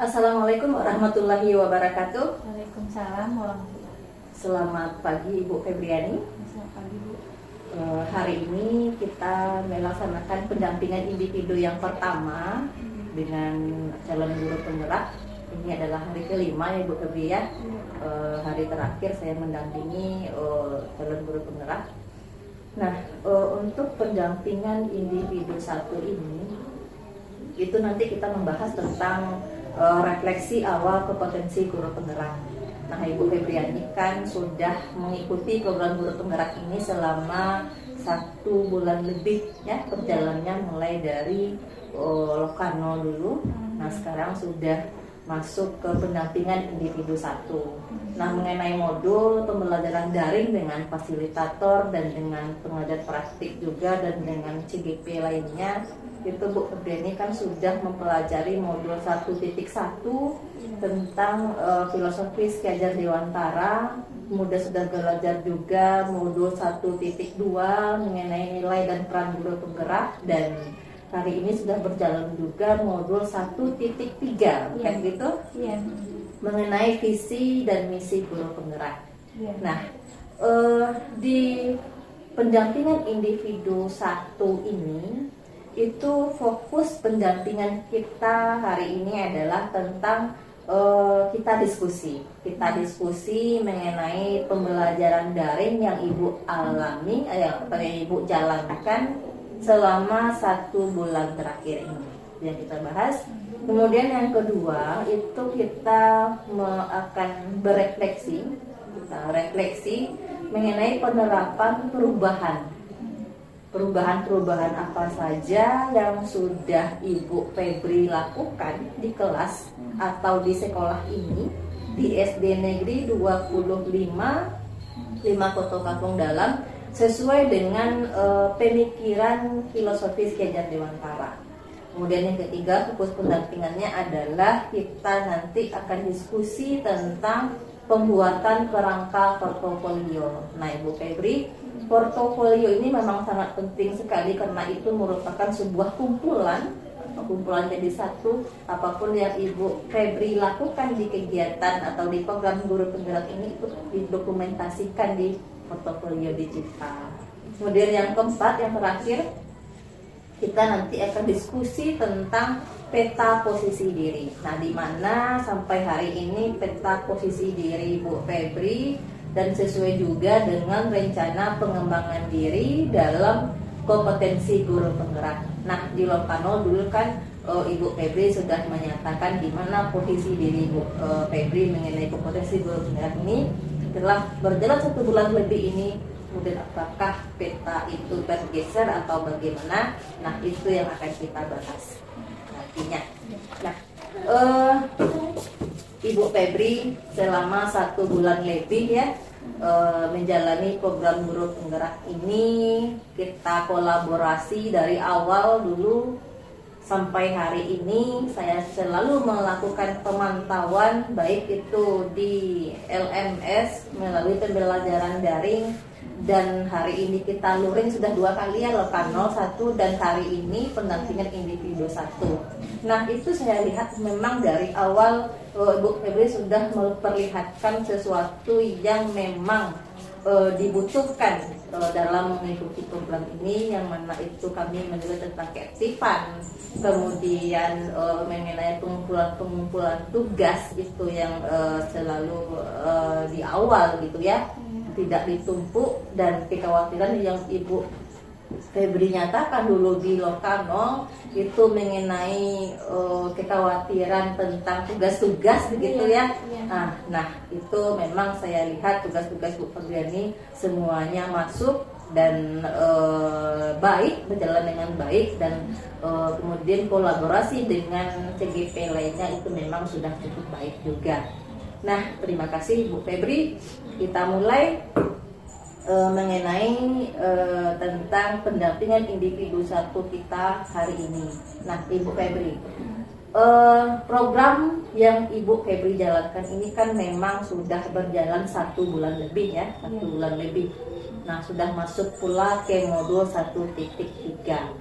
Assalamualaikum warahmatullahi wabarakatuh. Waalaikumsalam warahmatullahi wabarakatuh. Selamat pagi Ibu Febriani. Selamat pagi Bu. Hari ini kita melaksanakan pendampingan individu yang pertama dengan calon guru penggerak. Ini adalah hari kelima ya Ibu Febri ya. Hari terakhir saya mendampingi calon guru penggerak. Nah, untuk pendampingan individu satu ini, itu nanti kita membahas tentang refleksi awal kompetensi guru penggerak. Nah, Ibu Febriani kan sudah mengikuti program guru penggerak ini selama 1 bulan lebih ya, perjalanannya mulai dari Lokano dulu. Nah, sekarang sudah masuk ke pendampingan individu satu. Nah, mengenai modul pembelajaran daring dengan fasilitator dan dengan pengajar praktik juga dan dengan CGP lainnya, itu Bu Febriani kan sudah mempelajari modul 1.1 tentang filosofis Ki Hajar Dewantara. Kemudian sudah belajar juga modul 1.2 mengenai nilai dan peran guru penggerak, dan hari ini sudah berjalan juga modul 1.3 kan gitu? Iya. Mengenai visi dan misi guru penggerak. Iya. Nah, di pendampingan individu satu ini, itu fokus pendampingan kita hari ini adalah tentang kita diskusi mengenai pembelajaran daring yang Ibu alami, yang Ibu jalankan selama 1 bulan terakhir ini yang kita bahas. Kemudian yang kedua itu kita akan berefleksi, refleksi mengenai penerapan perubahan apa saja yang sudah Ibu Febri lakukan di kelas atau di sekolah ini, di SD Negeri 25 Kota Kampung Dalam, sesuai dengan pemikiran filosofis Ki Hajar Dewantara. Kemudian yang ketiga, fokus pendampingannya adalah kita nanti akan diskusi tentang pembuatan kerangka portofolio. Nah, Ibu Febri, portofolio ini memang sangat penting sekali karena itu merupakan sebuah kumpulan jadi satu. Apapun yang Ibu Febri lakukan di kegiatan atau di program guru penggerak ini itu didokumentasikan di portofolio digital. Kemudian yang keempat, yang terakhir, kita nanti akan diskusi tentang peta posisi diri. Nah, di mana sampai hari ini peta posisi diri Ibu Febri dan sesuai juga dengan rencana pengembangan diri dalam kompetensi guru penggerak. Nah, di Lokano dulu kan Ibu Febri sudah menyatakan di mana posisi diri Ibu Febri mengenai kompetensi guru penggerak ini. Setelah berjalan 1 bulan lebih ini, kemudian apakah peta itu bergeser atau bagaimana? Nah, itu yang akan kita bahas nantinya. Nah, Ibu Febri selama 1 bulan lebih ya menjalani program guru penggerak ini. Kita kolaborasi dari awal dulu sampai hari ini. Saya selalu melakukan pemantauan, baik itu di LMS melalui pembelajaran daring, dan hari ini kita luring sudah 2 kali ya, Lokano 1 dan hari ini pendampingan individu 1. Nah, itu saya lihat memang dari awal Ibu Febri sudah memperlihatkan sesuatu yang memang dibutuhkan dalam mengikuti program ini, yang mana itu kami menilai tentang keaktifan, kemudian mengenai pengumpulan tugas itu yang selalu di awal gitu ya, tidak ditumpuk, dan kekhawatiran yang Ibu Febri nyatakan dulu di Lokano itu mengenai kekhawatiran tentang tugas-tugas begitu ya. Nah, itu memang saya lihat tugas-tugas Bu Febriani semuanya masuk dan baik, berjalan dengan baik, dan kemudian kolaborasi dengan CGP lainnya itu memang sudah cukup baik juga. Nah, terima kasih Bu Febri. Kita mulai mengenai tentang pendampingan individu 1 kita hari ini. Nah, Ibu Febri, program yang Ibu Febri jalankan ini kan memang sudah berjalan 1 bulan lebih ya, 1 bulan lebih. Nah, sudah masuk pula ke modul 1.3.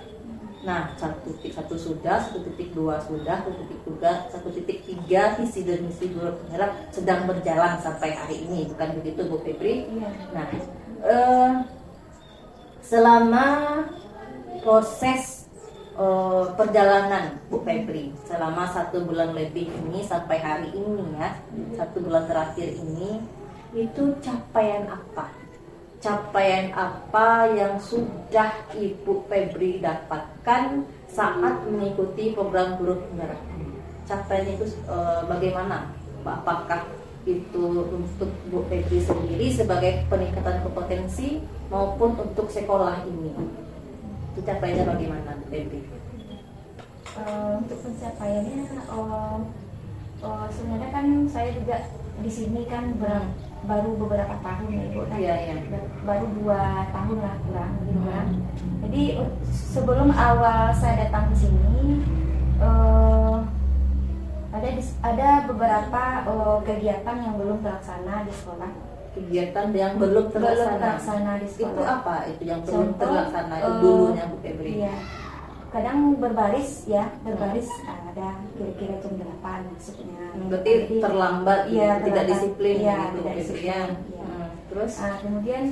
Nah, 1.1 sudah, 1.2 sudah, 1.3 visi dan misi guru penggerak sedang berjalan sampai hari ini, bukan begitu Bu Febri? Iya. Nah, selama proses perjalanan Bu Febri selama 1 bulan lebih ini sampai hari ini ya, 1 bulan terakhir ini, itu capaian apa yang sudah Ibu Febri dapatkan saat mengikuti program guru penggerak ini? Capaiannya itu bagaimana, Pak? Apakah itu untuk Bu Febri sendiri sebagai peningkatan kompetensi maupun untuk sekolah ini? Itu capaiannya bagaimana, Bu Febri? Untuk pencapaiannya, sebenarnya kan saya juga di sini kan baru beberapa tahun ya Ibu, Iya, iya. baru 2 tahun lah kurang lebih kurang. Jadi sebelum awal saya datang ke sini, ada beberapa kegiatan yang belum terlaksana di sekolah. Kegiatan yang belum terlaksana Di sekolah. itu apa? Itu yang belum Contoh, terlaksana itu dulunya Bu Febri. Iya. Kadang berbaris ya, ada kira-kira jam 8 maksudnya. Berarti Jadi, terlambat, iya, tidak terlambat. disiplin Iya, gitu, tidak Bu Febri, disiplin, ya. iya. Terus Kemudian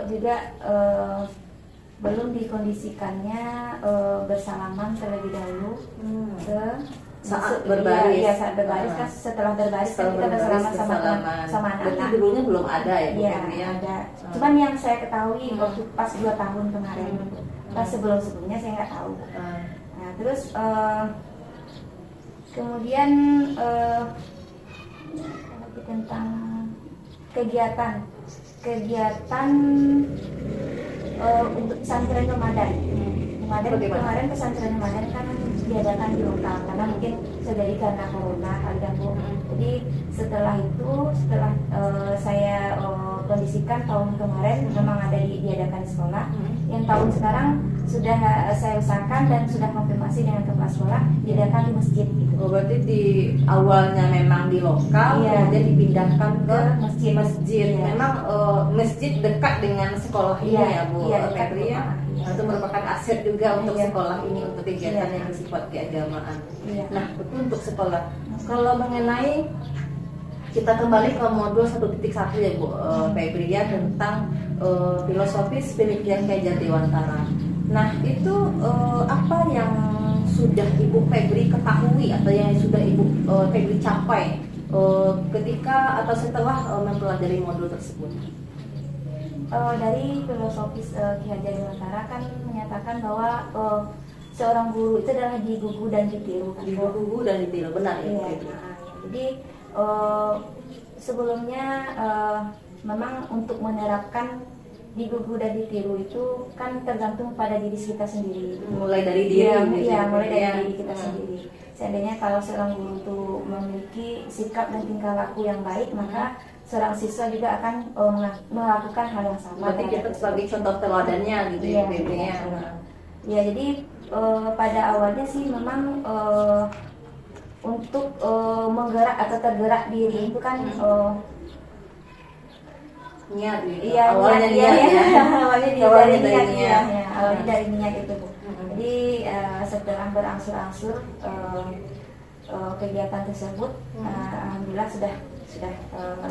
juga belum dikondisikannya bersalaman terlebih dahulu ke saat masuk- berbaris. Iya, saat berbaris kan, setelah berbaris kan kita bersalaman sama Berarti anak-anak. dulunya belum ada ya Bu Iya, Febri, ya? ada. Cuman yang saya ketahui waktu pas 2 tahun kemarin, pas sebelumnya saya nggak tahu. Nah, terus kemudian lagi tentang kegiatan untuk pesantren Ramadan. Kemarin pesantren Ramadan kan diadakan di lokal karena mungkin terjadi karena corona kali dan Bu. Jadi setelah saya kondisikan tahun kemarin memang ada diadakan di sekolah. Yang tahun sekarang sudah saya usahakan dan sudah konfirmasi dengan kepala sekolah diadakan di masjid gitu. Oh, berarti di awalnya memang di lokal, Iya. kemudian dipindahkan ke Masjid. masjid. Iya. Memang masjid dekat dengan sekolah ini Iya, ya Bu iya, dekat, Febri, ya. Bu. Iya. Itu merupakan aset juga untuk Iya. sekolah ini, untuk kegiatan Iya. yang bersifat keagamaan. Iya. Nah, itu untuk sekolah. Kalau mengenai, kita kembali ke modul 1.1 ya Bu Febri, ya, tentang filosofis pemikiran Ki Dewantara. Nah, itu apa yang sudah Ibu Febri ketahui atau yang sudah Ibu Febri capai ketika atau setelah mempelajari modul tersebut? Dari filosofis Ki Hajar Dewantara kan menyatakan bahwa seorang guru itu adalah digugu dan ditiru kan, Bu? Digugu dan ditiru, benar ya Bu Iya. Febri? Jadi sebelumnya memang untuk menerapkan digugu dan ditiru itu kan tergantung pada diri kita sendiri. Mulai dari diri, Iya, gitu iya, ya, mulai dari ya. diri kita sendiri. Seandainya kalau seorang guru itu memiliki sikap dan tingkah laku yang baik, maka seorang siswa juga akan melakukan hal yang sama. Berarti kita sebagai contoh teladannya gitu ya Iya, Bu Febri, ya. Ya, jadi pada awalnya sih memang untuk menggerak atau tergerak diri itu kan Niat gitu. iya, Awalnya niat, niat, ya. awalnya Awalnya dari dari niat, niat. ya, awalnya dari niat itu Bu. Mm-mm. Jadi setelah berangsur-angsur kegiatan tersebut, alhamdulillah sudah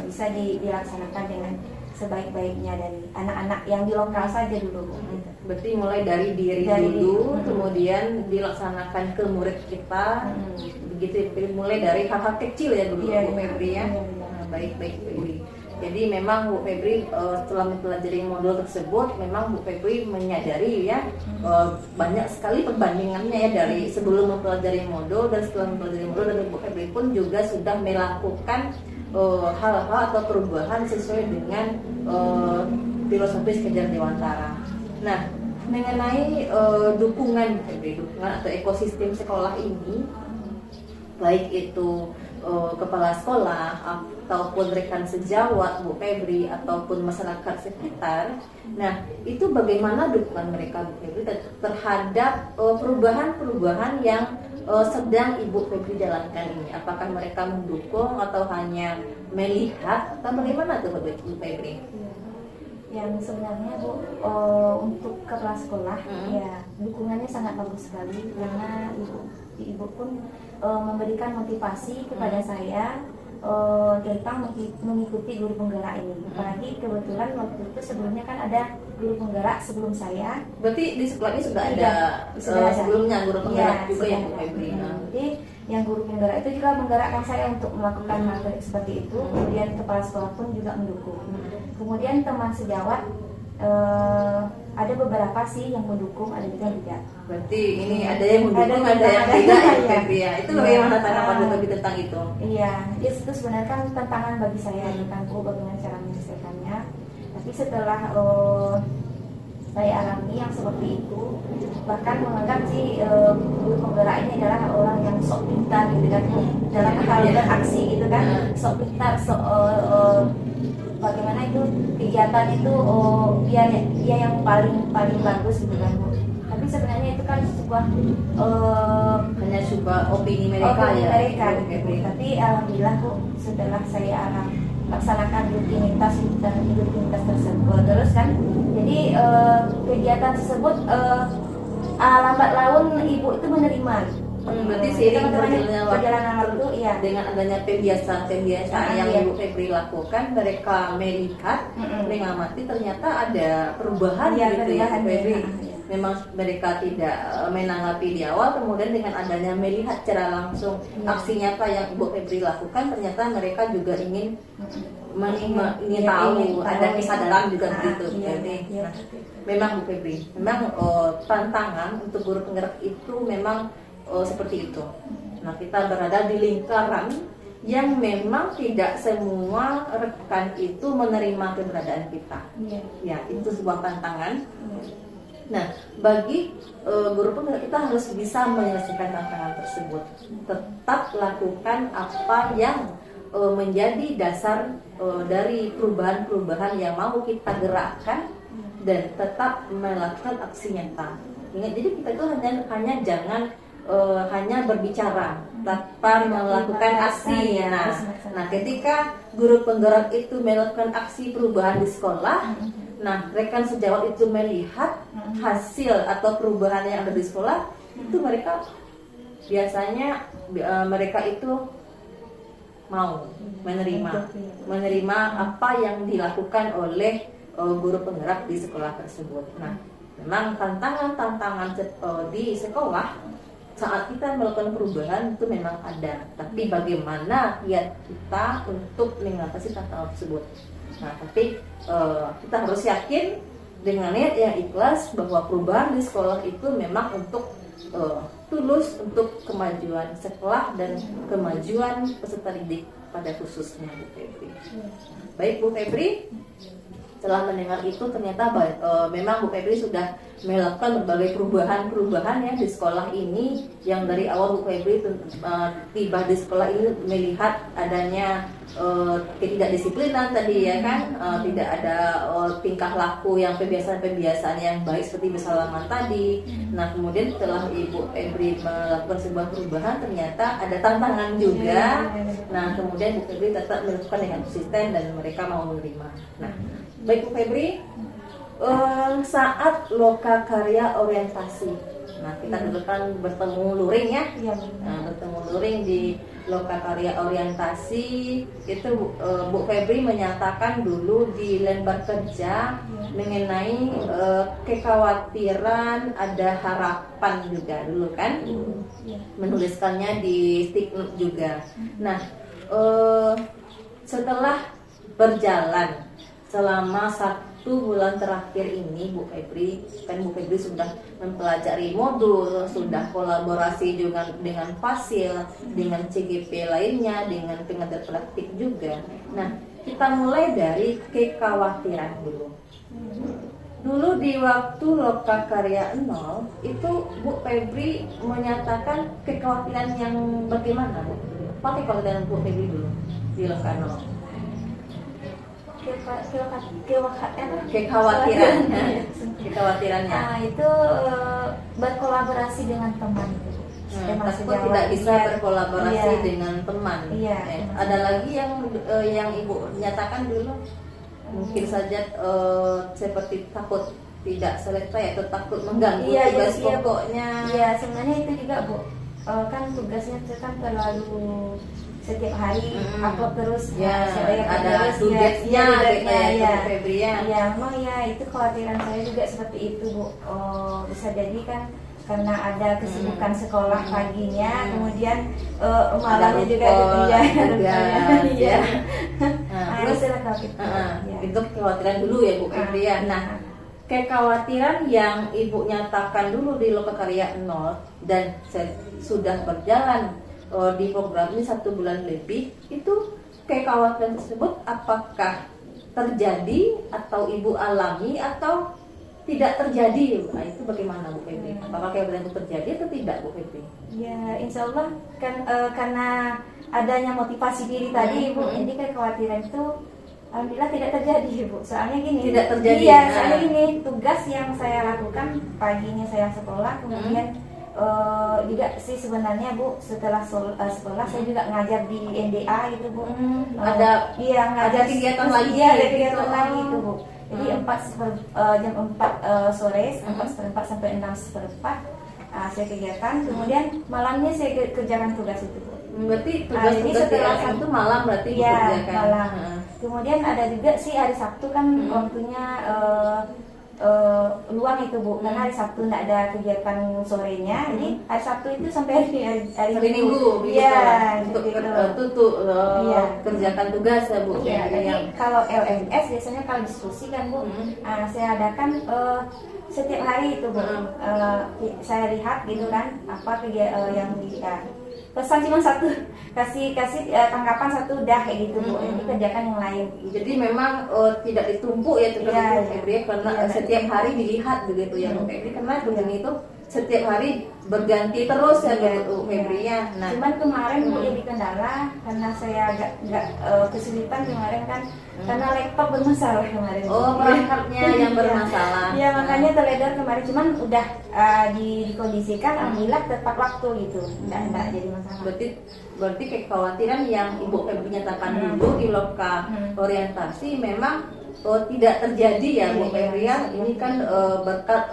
bisa dilaksanakan dengan sebaik-baiknya dari anak-anak yang di lokal saja dulu Bu. Berarti mulai dari diri Dari dulu, diri. kemudian dilaksanakan ke murid kita, begitu ya. Jadi mulai dari hal-hal kecil ya Bu Iya, Febri, ya. iya, iya. Nah, baik Febri. Jadi memang Bu Febri setelah mempelajari modul tersebut, memang Bu Febri menyadari ya banyak sekali perbandingannya ya dari sebelum mempelajari modul dan setelah mempelajari modul, dan Bu Febri pun juga sudah melakukan hal-hal atau perubahan sesuai dengan filosofis Ki Dewantara. Nah, mengenai dukungan Bu Febri, dukungan atau ekosistem sekolah ini, baik itu kepala sekolah ataupun rekan sejawat Bu Febri ataupun masyarakat sekitar. Nah, itu bagaimana dukungan mereka Bu Febri terhadap perubahan-perubahan yang sedang Ibu Febri jalankan ini? Apakah mereka mendukung atau hanya melihat atau bagaimana tuh Bu Febri? Yang sebenarnya Bu, untuk kepala sekolah ya dukungannya sangat bagus sekali, karena ibu pun memberikan motivasi kepada saya tentang mengikuti guru penggerak ini. Apalagi kebetulan waktu itu sebelumnya kan ada guru penggerak sebelum saya. Berarti di sekolah ini sudah ada sebelumnya guru penggerak juga yang Bu Febri. Jadi yang guru penggerak itu juga menggerakkan saya untuk melakukan hal seperti itu. Kemudian kepala sekolah pun juga mendukung. Kemudian teman sejawat ada beberapa sih yang mendukung, ada juga yang tidak. Berarti ini ada yang mendukung, ada yang tidak ya Febri ya. Itu bagaimana tanggapan Bu Febri tentang itu? Iya, itu sebenarnya kan tantangan bagi saya tentang bagaimana cara menyelesaikannya. Tapi setelah saya alami yang seperti itu, bahkan menganggap si guru penggerak ini adalah orang yang sok pintar gitu kan, dalam hal beraksi gitu kan, sok pintar, sok bagaimana itu kegiatan itu dia yang paling bagus gitu kan Bu. Tapi sebenarnya itu kan sebuah hanya coba opini mereka ya. Gitu. Tapi alhamdulillah Bu, setelah saya laksanakan rutinitas tersebut terus kan, jadi kegiatan tersebut lambat laun ibu itu menerima. Berarti seiring perjalanan waktu iya, dengan adanya pembiasaan yang Ibu Febri lakukan, mereka melihat, mengamati ternyata ada perubahan gitu ya Bu Febri. Memang mereka tidak menanggapi di awal, kemudian dengan adanya melihat secara langsung aksi nyata yang Ibu Febri lakukan, ternyata mereka juga ingin tahu, ada kesadaran juga begitu. Jadi memang Bu Febri, memang tantangan untuk guru penggerak itu memang seperti itu. Nah, kita berada di lingkaran yang memang tidak semua rekan itu menerima keberadaan kita. Ya, itu sebuah tantangan. Nah, bagi guru penggerak kita harus bisa menyelesaikan tantangan tersebut. Tetap lakukan apa yang menjadi dasar dari perubahan-perubahan yang mau kita gerakkan, dan tetap melakukan aksi nyata. Ingat, jadi kita itu hanya jangan hanya berbicara tanpa melakukan aksi. Nah, ketika guru penggerak itu melakukan aksi perubahan di sekolah, nah rekan sejawat itu melihat hasil atau perubahan yang ada di sekolah, itu mereka biasanya mereka itu mau menerima apa yang dilakukan oleh guru penggerak di sekolah tersebut. Nah, memang tantangan di sekolah saat kita melakukan perubahan itu memang ada, tapi bagaimana kiat kita untuk mengatasi tantangan tersebut. Nah, tapi kita harus yakin dengan niat yang ikhlas bahwa perubahan di sekolah itu memang untuk tulus untuk kemajuan sekolah dan kemajuan peserta didik pada khususnya Bu Febri. Baik Bu Febri, setelah mendengar itu ternyata memang Bu Febri sudah melakukan berbagai perubahan ya di sekolah ini, yang dari awal Bu Febri tiba di sekolah ini melihat adanya ketidakdisiplinan tadi ya kan, tidak ada tingkah laku yang pembiasaan yang baik seperti bersalaman tadi. Nah, kemudian setelah Ibu Febri melakukan sebuah perubahan, ternyata ada tantangan juga. Nah, kemudian Bu Febri tetap melakukan dengan konsisten dan mereka mau menerima. Nah, baik Bu Febri, saat loka karya orientasi, nah kita dulu kan bertemu luring ya, bertemu luring di loka karya orientasi itu, Bu Febri menyatakan dulu di lembar kerja mengenai kekhawatiran, ada harapan juga dulu kan, menuliskannya di stick note juga. Nah, setelah berjalan selama 1 bulan terakhir ini Bu Febri, kan Bu Febri sudah mempelajari modul, sudah kolaborasi juga dengan Fasil, dengan CGP lainnya, dengan pengajar praktik juga. Nah, kita mulai dari kekhawatiran dulu. Dulu di waktu Loka Karya 0 itu Bu Febri menyatakan kekhawatiran yang bagaimana Bu? Apa kekhawatiran Bu Febri dulu di Loka 0? Kekhawatirannya itu berkolaborasi dengan teman. Takut tidak bisa berkolaborasi dengan teman. Ada lagi yang Ibu nyatakan dulu? mungkin saja seperti takut tidak selesai atau takut mengganggu Iya, tugas iya, pokoknya. Iya, sebenarnya itu juga Bu. Kan tugasnya itu kan terlalu setiap hari upload terus, Ya, saya ada terus, due-date-nya gitu ya, ya. Bu Febri ya. Ya, memang ya itu kekhawatiran saya juga seperti itu Bu. Bisa jadi kan karena ada kesibukan sekolah paginya, kemudian malamnya juga ya, iya. ya. Nah, Terus itulah kalau gitu. Ya. itu kekhawatiran dulu ya Bu Febri ya. Nah, kekhawatiran yang Ibu nyatakan dulu di Lokakarya 0 dan sudah berjalan di program ini 1 bulan lebih, itu kekhawatiran tersebut apakah terjadi atau Ibu alami atau tidak terjadi? Nah, itu bagaimana Bu Febri? Apakah kekhawatiran itu terjadi atau tidak Bu Febri? Ya, insya Allah kan karena adanya motivasi diri tadi Bu, jadi kekhawatiran itu alhamdulillah tidak terjadi Bu. Soalnya gini. Tidak terjadi. Iya, soalnya gini, tugas yang saya lakukan paginya saya sekolah, kemudian juga sih sebenarnya Bu setelah sekolah saya juga ngajar di NDA gitu Bu. Ada ngajar kegiatan terus, lagi. Iya, ada kegiatan gitu. lagi itu Bu. Jadi jam 4 sore 4:04 sampai 6:04 saya kegiatan, kemudian malamnya saya kerjakan tugas itu Bu. Berarti Jadi tugas setelah DLM itu malam berarti ya, dikerjakan. malam. Kemudian ada juga sih hari Sabtu kan waktunya luang itu Bu, karena hari Sabtu tidak ada kegiatan sorenya, jadi hari Sabtu itu sampai hari Minggu Iya, untuk gitu. Iya. kerjakan tugas ya Bu. Iya, jadi yang kalau LMS biasanya kalau diskusi kan Bu, saya adakan setiap hari itu Bu. Saya lihat gitu kan apa kegiatan yang pesan cuma satu, kasih tanggapan satu udah kayak gitu Bu. Jadi kerjakan yang lain. Jadi memang tidak ditumpuk ya tugas Iya, Bu Febri ya, karena setiap hari dilihat begitu ya Bu Febri, karena tugas itu setiap hari berganti terus ya Bu Febri ya. Nah, cuman kemarin Bu jadi kendala karena saya agak kesulitan kemarin kan karena laptop bermasalah kemarin. Perangkatnya yang bermasalah. Iya, makanya teledor kemarin, cuman udah dikondisikan alhamdulillah tepat waktu gitu. Enggak jadi masalah. Berarti kekhawatiran yang Ibu Febri nyatakan dulu di loka orientasi memang tidak terjadi ya Bu Febri ya. Ini kan berkat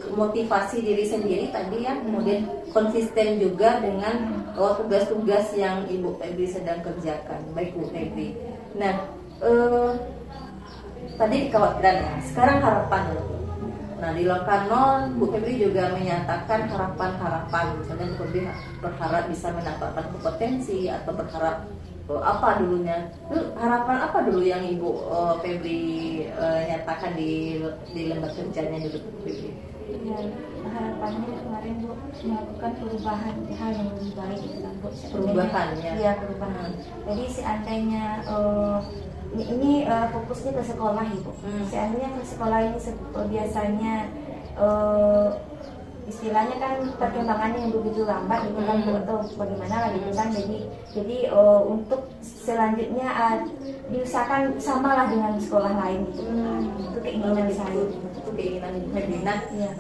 motivasi diri sendiri tadi ya, kemudian konsisten juga dengan tugas-tugas yang Ibu Febri sedang kerjakan. Baik Bu Febri. Nah, tadi kekhawatiran ya, sekarang harapan. Nah, di Loka 0 Bu Febri juga menyatakan harapan-harapan, misalnya Bu Febri berharap bisa mendapatkan kompetensi atau berharap apa dulunya? Harapan apa dulu yang Ibu Febri nyatakan di lembar kerjanya dulu Bu Febri? Ya, harapannya kemarin Bu melakukan perubahan hal yang lebih baik Bu. Perubahannya. Iya, perubahan. Jadi seandainya ini fokusnya ke sekolah Ibu. Seandainya ke sekolah ini biasanya istilahnya kan perkembangannya yang begitu lambat gitu kan Bu, atau bagaimana lah gitu kan, jadi untuk selanjutnya diusahakan samalah dengan sekolah lain gitu. Itu keinginan saya. Itu keinginan Ibu Febri. Nah, Iya.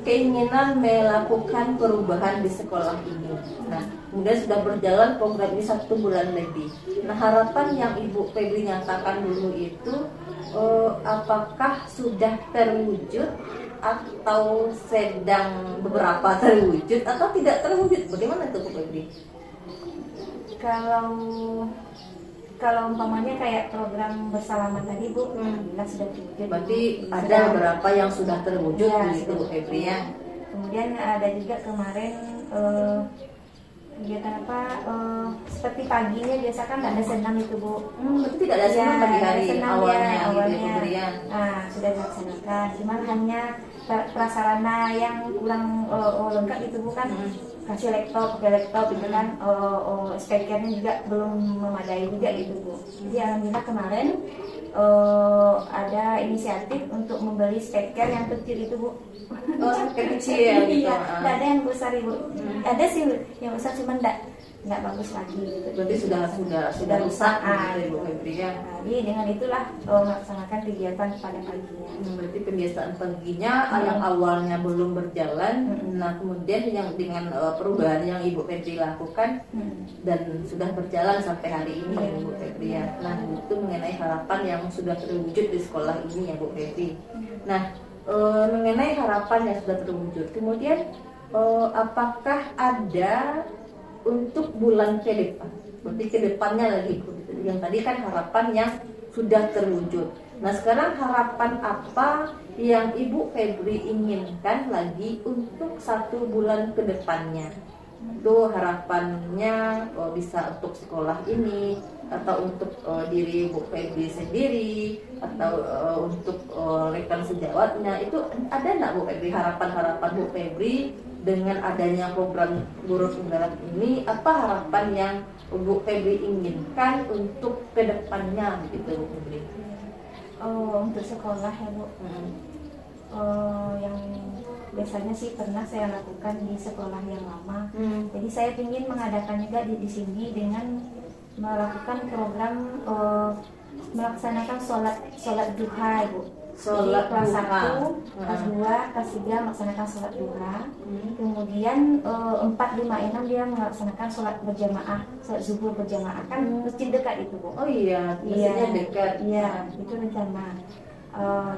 keinginan melakukan perubahan di sekolah ini. Nah, kemudian sudah berjalan program ini 1 bulan lebih. Nah, harapan yang Ibu Febri nyatakan dulu itu apakah sudah terwujud atau sedang beberapa terwujud atau tidak terwujud? Bagaimana itu Bu Febri? Kalau umpamanya kayak program bersalaman tadi Bu, alhamdulillah sudah terwujud. Berarti ada beberapa yang sudah terwujud Ya, begitu Bu Febri ya. Kemudian ada juga kemarin kegiatan apa seperti paginya biasa kan ada senam itu Bu. Berarti tidak ada senam Ya, pagi hari senam awalnya ya, gitu awalnya. Bu Febri ya. Nah, sudah dilaksanakan. Cuman hanya prasarana yang kurang lengkap itu bukan kasih pakai laptop gitu kan, speakernya juga belum memadai juga gitu Bu. Jadi alhamdulillah kemarin ada inisiatif untuk membeli speaker yang kecil itu Bu. Kecil gitu. Iya, nggak ada yang besar Ibu. Ada sih yang besar cuman nggak bagus lagi gitu. Berarti sudah rusak gitu Ibu Febri ya. Nah, jadi dengan itulah melaksanakan kegiatan pada paginya. Berarti kebiasaan paginya yang awalnya belum berjalan, nah kemudian yang dengan perubahan yang Ibu Febri lakukan dan sudah berjalan sampai hari ini ya Bu Febri ya. Nah itu mengenai harapan yang sudah terwujud di sekolah ini ya Bu Febri. Nah mengenai harapan yang sudah terwujud, kemudian apakah ada untuk bulan ke depan, berarti ke depannya lagi Bu? Yang tadi kan harapan yang sudah terwujud. Nah sekarang harapan apa yang Ibu Febri inginkan lagi untuk 1 bulan ke depannya? Itu harapannya bisa untuk sekolah ini, atau untuk diri Ibu Febri sendiri, atau untuk rekan sejawatnya. Itu ada nggak Bu Febri harapan-harapan Bu Febri dengan adanya program Guru Penggerak ini? Apa harapan yang Bu Febri inginkan untuk ke depannya begitu Bu Febri? Untuk sekolah ya Bu, yang biasanya sih pernah saya lakukan di sekolah yang lama. Jadi saya ingin mengadakan juga di sini dengan melakukan program melaksanakan sholat duha Bu. Sholat kelas duha. 1, kelas 2, kelas 3 melaksanakan sholat duha. Kemudian 4, 5, 6 dia melaksanakan sholat berjamaah, sholat zuhur berjamaah, kan masjid dekat itu Bu. Oh iya, masjidnya dekat. Iya, itu rencana.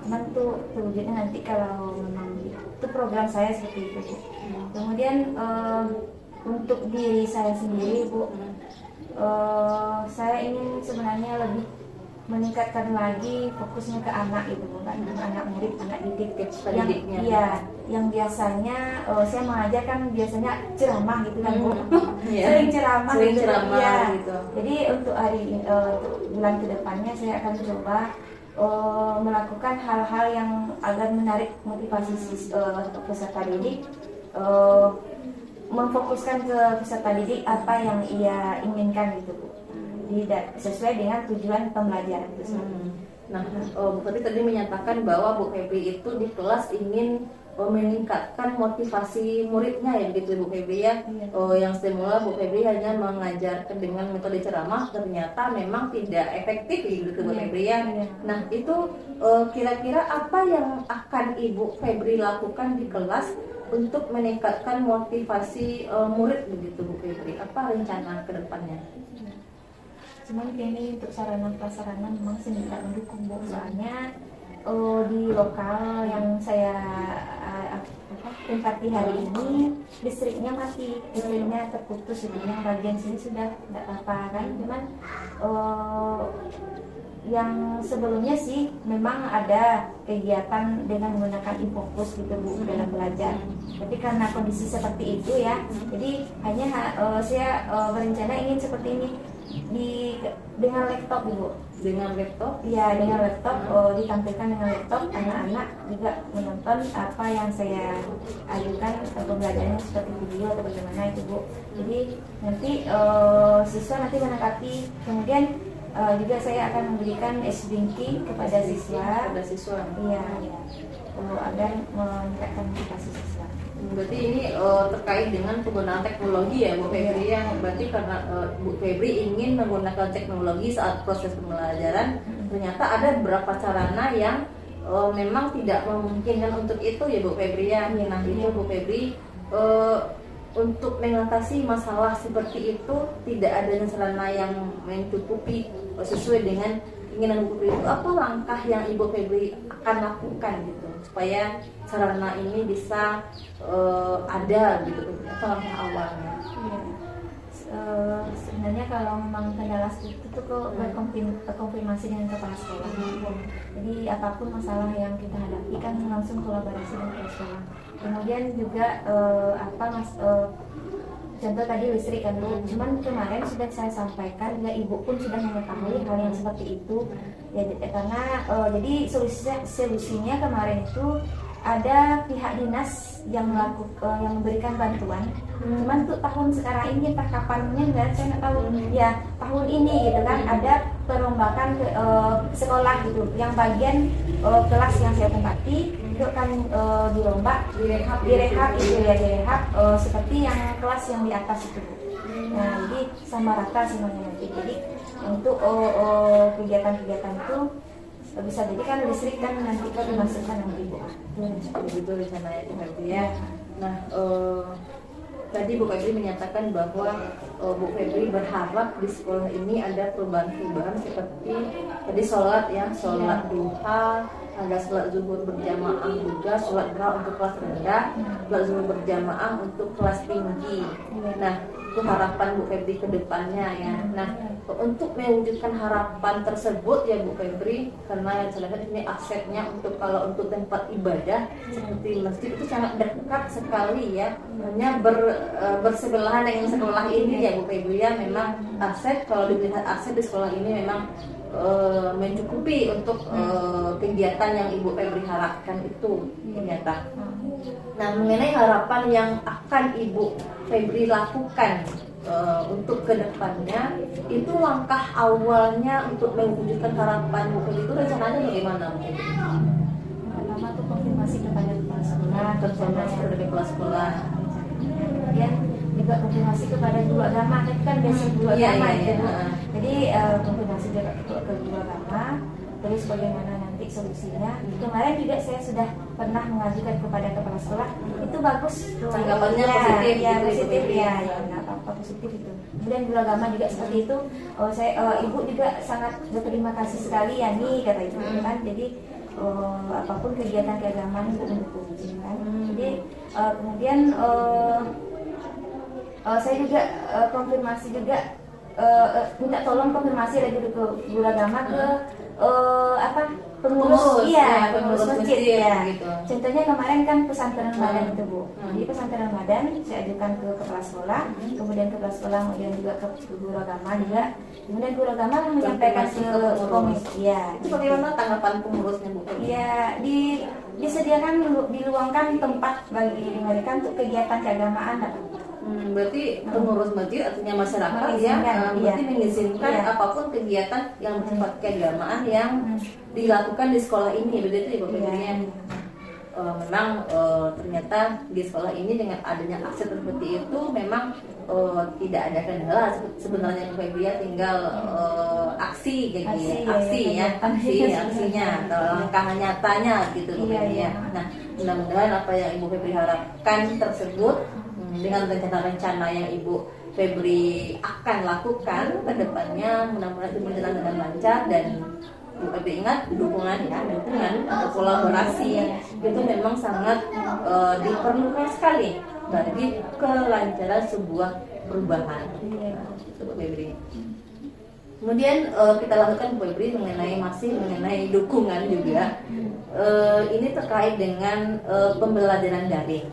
Cuman tuh terwujudnya nanti kalau memang itu program saya seperti itu Bu. Kemudian untuk diri saya sendiri Bu, saya ingin sebenarnya lebih meningkatkan lagi fokusnya ke anak itu bukan anak murid, anak didik yang biasanya saya mengajar kan biasanya ceramah gitu kan Bu. Sering ceramah gitu. Jadi untuk hari ini, untuk bulan kedepannya saya akan coba melakukan hal-hal yang agar menarik motivasi peserta didik, memfokuskan ke peserta didik apa yang ia inginkan gitu Bu, sesuai dengan tujuan pembelajaran itu. Nah, Bu Febri tadi menyatakan bahwa Bu Febri itu di kelas ingin meningkatkan motivasi muridnya ya begitu Bu Febri ya. Yang semula Bu Febri hanya mengajarkan dengan metode ceramah, ternyata memang tidak efektif gitu Bu Febri ya. Nah, itu kira-kira apa yang akan Ibu Febri lakukan di kelas untuk meningkatkan motivasi murid begitu Bu Febri? Apa rencana ke depannya? Cuman kayaknya untuk sarana prasarana memang sendiri tidak mendukung Bu. Soalnya di lokal yang saya tempati hari ini listriknya mati, listriknya terputus gitu. Yang bagian sini sudah tidak apa-apa kan, cuman yang sebelumnya sih memang ada kegiatan dengan menggunakan infokus gitu Bu dalam belajar. Tapi karena kondisi seperti itu ya, jadi hanya saya berencana ingin seperti ini dengan laptop Bu. Dengan laptop? Iya, dengan laptop, ditampilkan dengan laptop, anak-anak juga menonton apa yang saya ajukan pembelajarannya seperti video atau bagaimana itu Bu. Jadi nanti siswa nanti menanggapi, kemudian juga saya akan memberikan SBinky kepada siswa. Iya, agar meningkatkan motivasi siswa. Berarti ini terkait dengan penggunaan teknologi ya Bu Febri ya. Berarti karena Bu Febri ingin menggunakan teknologi saat proses pembelajaran, ternyata ada beberapa sarana yang memang tidak memungkinkan untuk itu ya Bu Febri ya. Nah itu Bu Febri untuk mengatasi masalah seperti itu, tidak adanya sarana yang mencukupi sesuai dengan keinginan Bu Febri, itu apa langkah yang Ibu Febri akan lakukan gitu supaya sarana ini bisa ada gitu, apa langkah awalnya? Sebenarnya kalau memang kendala itu tuh berkonfirmasi dengan kepala sekolah. Jadi apapun masalah yang kita hadapi kan langsung kolaborasi dengan kepala sekolah. Kemudian juga contoh tadi listrik kan Bu, cuman kemarin sudah saya sampaikan juga Ibu pun sudah mengetahui hal yang seperti itu ya, karena jadi solusinya kemarin itu ada pihak dinas yang memberikan bantuan. Cuman untuk tahun sekarang ini entah kapannya saya nggak tahu ya, tahun ini gitu kan ada perombakan ke sekolah gitu, yang bagian kelas yang saya tempati itu kan direhab seperti yang kelas yang di atas itu Bu. Nah jadi sama rata semuanya nanti. Jadi untuk kegiatan-kegiatan itu bisa jadi kan listrik kan nanti kan dimasukkan nanti Bu. Begitu rencananya nanti ya. Nah Tadi Bu Febri menyatakan bahwa Bu Febri berharap di sekolah ini ada perubahan-perubahan seperti tadi sholat ya, sholat duha, ada sholat zuhur berjamaah juga, sholat duha untuk kelas rendah, sholat zuhur berjamaah untuk kelas tinggi. Nah, itu harapan Bu Febri ke depannya ya. Nah, untuk mewujudkan harapan tersebut ya Bu Febri, karena yang saya lihat ini asetnya untuk kalau untuk tempat ibadah seperti masjid itu sangat dekat sekali ya, hanya bersebelahan dengan sekolah ini ya Bu Febri ya. Memang aset, kalau dilihat aset di sekolah ini memang mencukupi untuk kegiatan yang Ibu Febri harapkan itu ternyata. Nah, mengenai harapan yang akan Ibu Febri lakukan untuk kedepannya, itu langkah awalnya untuk mewujudkan harapan Bu Febri itu rencananya bagaimana Bu Febri? Pertama tuh konfirmasi kepada kepala sekolah, Konfirmasi kepada kepala sekolah. Kemudian juga konfirmasi kepada guru agama, itu kan basic guru agama itu. Jadi konfirmasi juga ke guru agama, terus bagaimana nanti solusinya. Kemarin juga saya sudah pernah mengajukan kepada kepala sekolah, itu bagus. Tanggapannya positif, ya, gitu, positif Bu ya, nggak apa-apa, positif itu. Kemudian guru agama juga seperti itu. Ibu juga sangat berterima kasih sekali ya nih kata ibu kan. Jadi apapun kegiatan keagamaan ibu mendukung kan. Jadi kemudian saya juga konfirmasi juga minta tolong konfirmasi dari guru agama ke pengurus pengurus masjid ya. Gitu. Contohnya kemarin kan pesantren Ramadan itu Bu. Jadi pesantren Ramadan saya ajukan ke kepala sekolah, kemudian kepala sekolah kemudian juga ke guru agama juga. Kemudian guru agama menyampaikan ke komisi. Ya. Itu bagaimana tanggapan pengurusnya Bu? Ya, disediakan diluangkan tempat bagi mereka untuk kegiatan keagamaan. Berarti pengurus masjid artinya masyarakat berarti mengizinkan apapun kegiatan yang bersifat keagamaan yang dilakukan di sekolah ini, begitu ya Bu Febri? Memang ternyata di sekolah ini dengan adanya akses seperti itu memang tidak ada kendala sebenarnya Bu Febri ya, tinggal aksinya atau langkah nyatanya gitu Bu Febri ya. Nah, mudah-mudahan apa yang Ibu Febri harapkan tersebut dengan rencana-rencana yang Ibu Febri akan lakukan ke depannya mudah-mudahan itu berjalan dengan lancar. Dan Bu Febri ingat dukungan atau kolaborasi itu memang sangat diperlukan sekali bagi kelancaran sebuah perubahan. Bu Febri. Kemudian kita lakukan Bu Febri mengenai dukungan juga. Ini terkait dengan pembelajaran daring.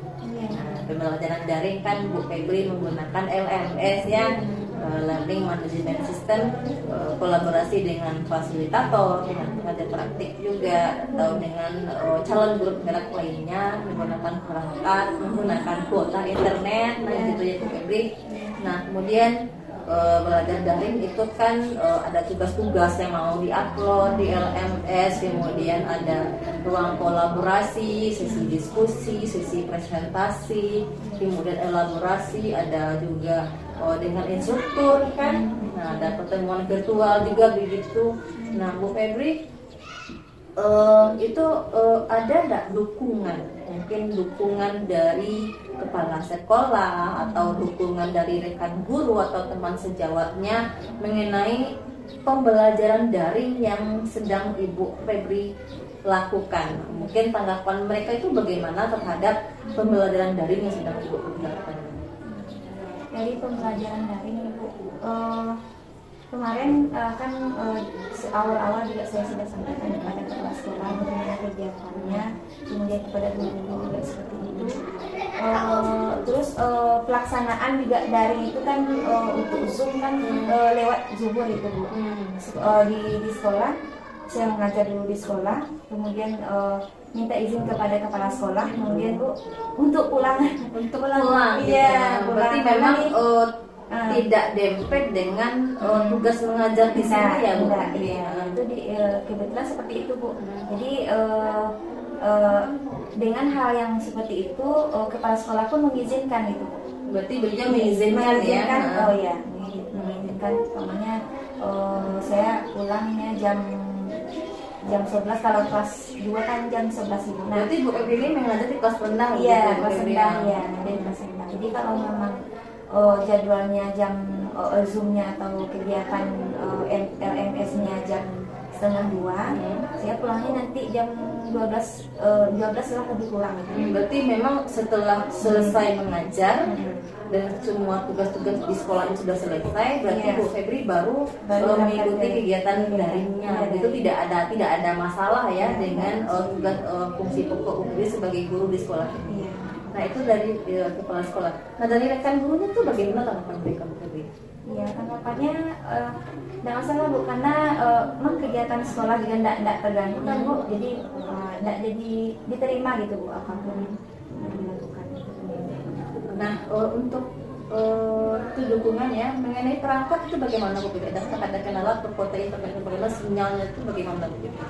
Pembelajaran daring kan Bu Febri menggunakan LMS ya, Learning Management System, kolaborasi dengan fasilitator, dengan pengajar praktik juga, atau dengan calon guru penggerak lainnya, menggunakan perangkat, menggunakan kuota internet, gitu ya Bu Febri. Nah, kemudian belajar daring itu kan ada tugas-tugas yang mau diupload di LMS, kemudian ada ruang kolaborasi, sesi diskusi, sesi presentasi, kemudian elaborasi, ada juga dengan instruktur kan. Nah, ada pertemuan virtual juga begitu. Nah, Bu Febri itu ada nggak dukungan, mungkin dukungan dari kepala sekolah atau dukungan dari rekan guru atau teman sejawatnya mengenai pembelajaran daring yang sedang Ibu Febri lakukan? Mungkin tanggapan mereka itu bagaimana terhadap pembelajaran daring yang sedang Ibu Febri lakukan? Dari pembelajaran daring Ibu, kemarin kan awal-awal juga saya sudah sampaikan kepada kepala sekolah mengenai kegiatannya, kemudian kepada guru-guru juga seperti itu. Terus pelaksanaan juga daring itu kan untuk Zoom kan lewat Zuhur itu Bu. Di sekolah saya mengajar dulu di sekolah, kemudian minta izin kepada kepala sekolah, kemudian Bu untuk pulang. Iya, berarti memang tidak dempet dengan tugas mengajar di sini ya Bu. Itu kebetulan seperti itu Bu. Jadi dengan hal yang seperti itu kepala sekolah pun mengizinkan itu. Berarti beliau mengizinkan ya? Oh ya, mengizinkan. Namanya saya pulangnya jam jam 11, kalau kelas 2 kan jam 11 itu. Nah, Berarti Bu Febri ini mengajar di kelas rendah iya, gitu, Bu kelas Febri, rendah ya? ya, dari kelas rendah. Jadi kalau memang jadwalnya jam Zoom-nya atau kegiatan LMS-nya jam setengah 2, saya pulangnya nanti jam 12 lah lebih kurang gitu. Berarti memang setelah selesai mengajar dan semua tugas-tugas di sekolah itu sudah selesai, berarti Iya. Bu Febri baru mengikuti berangkat kegiatan dari- daringnya. iya, Itu tidak ada masalah ya Iya. dengan tugas fungsi pokok Bu Febri sebagai guru di sekolah ini. Iya. Nah itu dari kepala sekolah. Nah dari rekan gurunya tuh bagaimana tanggapan mereka Bu Febri? Iya, tanggapannya tidak masalah Bu, karena memang kegiatan sekolah juga tidak terganggu kan Bu, jadi tidak jadi diterima gitu Bu apapun yang dilakukan. Nah untuk itu dukungannya mengenai perangkat itu bagaimana Bu Febri? Ada kendala atau kuota internet bagaimana, sinyalnya itu bagaimana Bu Febri?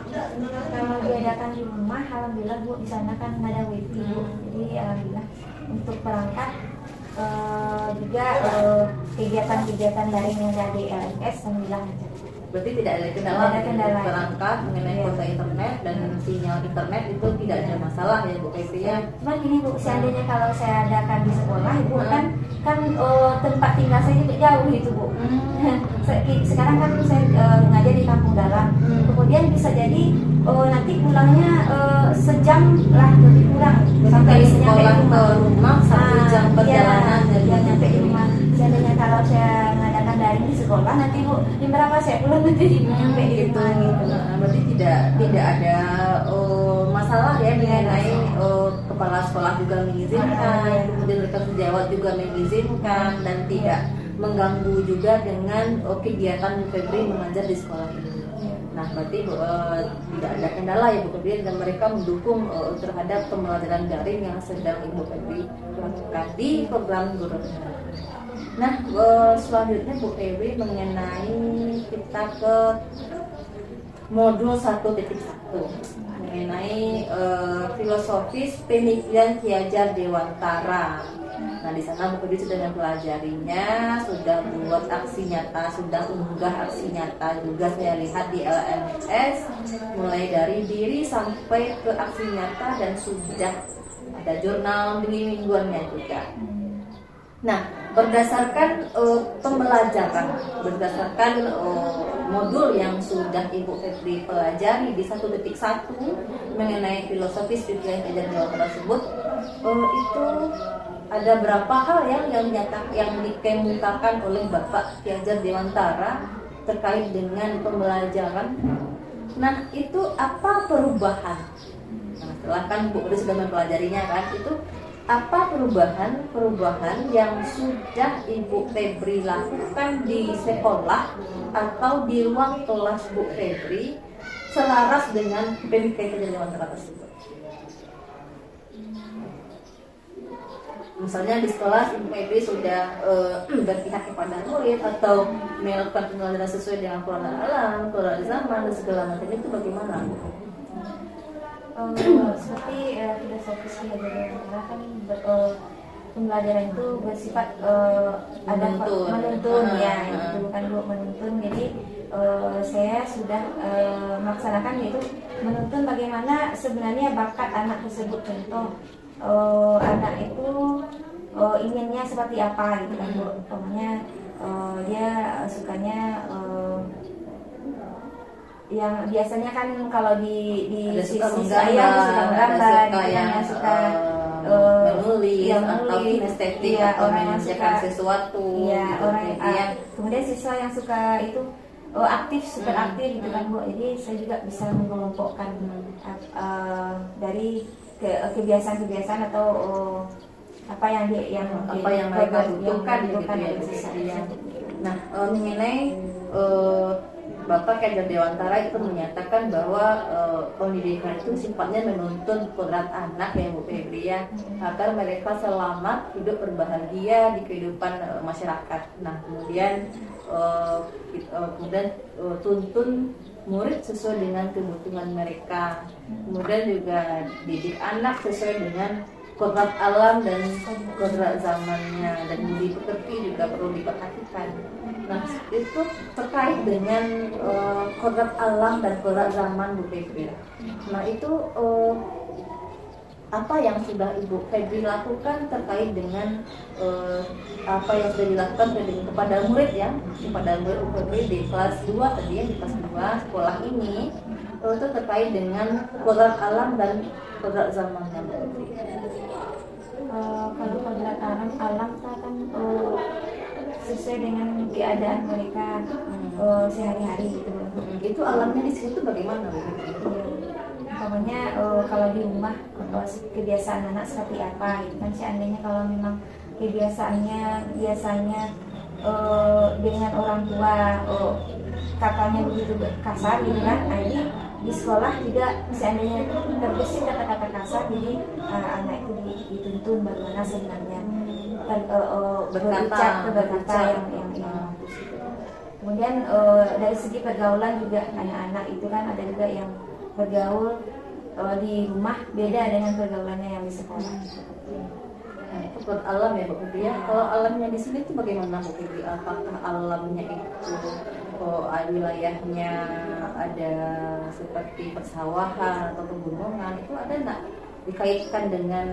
Kalau diadakan di rumah, alhamdulillah Bu, di sana kan nggak ada wifi Bu, jadi alhamdulillah untuk perangkat juga kegiatan-kegiatan daring yang ada di LMS alhamdulillah lancar. Berarti tidak ada kendala, Tidak ada kendala. perangkat mengenai Iya. kuota internet dan sinyal internet itu tidak ada masalah ya Bu Febri ya. Cuman gini Bu, seandainya kalau saya adakan di sekolah Ibu kan tempat tinggal saya juga jauh gitu Bu. Sekarang kan saya mengajar di kampung dalam, kemudian bisa jadi nanti pulangnya sejam lah lebih kurang Sampai bisa nyampe sekolah ke rumah. rumah 1 jam perjalanan Iya, dari nyampe di rumah. Seandainya kalau saya mengadakan daring di sekolah nanti Bu, jam berapa saya pulang nanti nyampe di gitu. rumah gitu. Nah, berarti tidak ada masalah ya mengenai kepala sekolah juga mengizinkan, Iya. kemudian rekan sejawat juga mengizinkan dan tidak mengganggu juga dengan kegiatan Bu Febri mengajar di sekolah ini. Nah, berarti tidak ada kendala ya Bu Febri dan mereka mendukung terhadap pembelajaran daring yang sedang Ibu Febri lakukan di program guru. Nah, selanjutnya Bu Febri mengenai kita ke modul 1.1 mengenai filosofis pemikiran Ki Hajar Dewantara. Nah, di sana Bu Febri sudah mempelajarinya, sudah buat aksi nyata, sudah unggah aksi nyata juga saya lihat di LMS, mulai dari diri sampai ke aksi nyata dan sudah ada jurnal mingguannya juga. Nah, berdasarkan pembelajaran, berdasarkan modul yang sudah Ibu Febri pelajari di 1.1 mengenai filosofis pikiran Ki Hajar Dewantara tersebut, itu ada berapa hal yang dikemukakan oleh Bapak Ki Hajar Dewantara terkait dengan pembelajaran. Nah, itu apa perubahan? Nah, setelah kan Bu Febri sudah mempelajarinya kan, itu apa perubahan yang sudah Ibu Febri lakukan di sekolah atau di ruang kelas Bu Febri selaras dengan pemikiran Ki Hajar Dewantara tersebut? Misalnya di sekolah Ibu Febri sudah berpihak kepada murid atau melakukan pembelajaran sesuai dengan Quran alam, Quran zaman dan segala macam, itu bagaimana? Seperti filosofis Ki Hajar Dewantara kan pembelajaran itu bersifat ada menuntun ya, itu bukan Bu, menuntun. Jadi saya sudah melaksanakan yaitu menuntun bagaimana sebenarnya bakat anak tersebut. Contoh anak itu inginnya seperti apa gitu kan Bu. Umpamanya dia sukanya yang biasanya kan kalau di Ada suka sisi saya suka menggambar, ada yang suka menulis atau kinestetik iya, atau orang yang mengerjakan suka sesuatu. iya, orang yang kemudian siswa yang suka itu aktif, super aktif gitu kan Bu. Jadi saya juga bisa mengelompokkan dari kebiasaan-kebiasaan atau apa yang mereka butuhkan gitu ya, Bu siswa. Febri ya. Nah, mengenai Bapak Ki Hajar Dewantara itu menyatakan bahwa pendidikan itu sifatnya menuntun kodrat anak ya Bu Febri ya, agar mereka selamat hidup berbahagia di kehidupan masyarakat. Nah, kemudian tuntun murid sesuai dengan kebutuhan mereka, kemudian juga didik anak sesuai dengan kodrat alam dan kodrat zamannya, dan budi pekerti juga perlu diperhatikan. Nah, itu terkait dengan kodrat alam dan kodrat zaman Bu Febri. Nah, itu apa yang sudah Ibu Febri lakukan terkait dengan apa yang sudah dilakukan kepada murid ya, kepada murid Bu Febri di kelas 2 tadi ya, di kelas 2 sekolah ini, itu terkait dengan kodrat alam dan kodrat zamannya Bu Febri. Kalau kodrat alam kan sesuai dengan keadaan mereka sehari-hari gitu. Itu alamnya di situ bagaimana Bu? Pokoknya kalau di rumah kebiasaan anak seperti apa gitu kan, seandainya kalau memang kebiasaannya biasanya dengan orang tua katanya begitu kasar gitu kan, nah ini di sekolah juga seandainya terbesit kata-kata kasar, jadi anak itu dituntun bagaimana sebenarnya berkata yang bagus. Kemudian dari segi pergaulan juga anak-anak itu kan ada juga yang bergaul di rumah beda dengan pergaulannya yang di sekolah. Itu buat alam ya Bu Febri ya. Kalau alamnya di sini itu bagaimana Bu Febri? Apakah alamnya itu wilayahnya ada seperti persawahan atau pegunungan, itu ada nggak dikaitkan dengan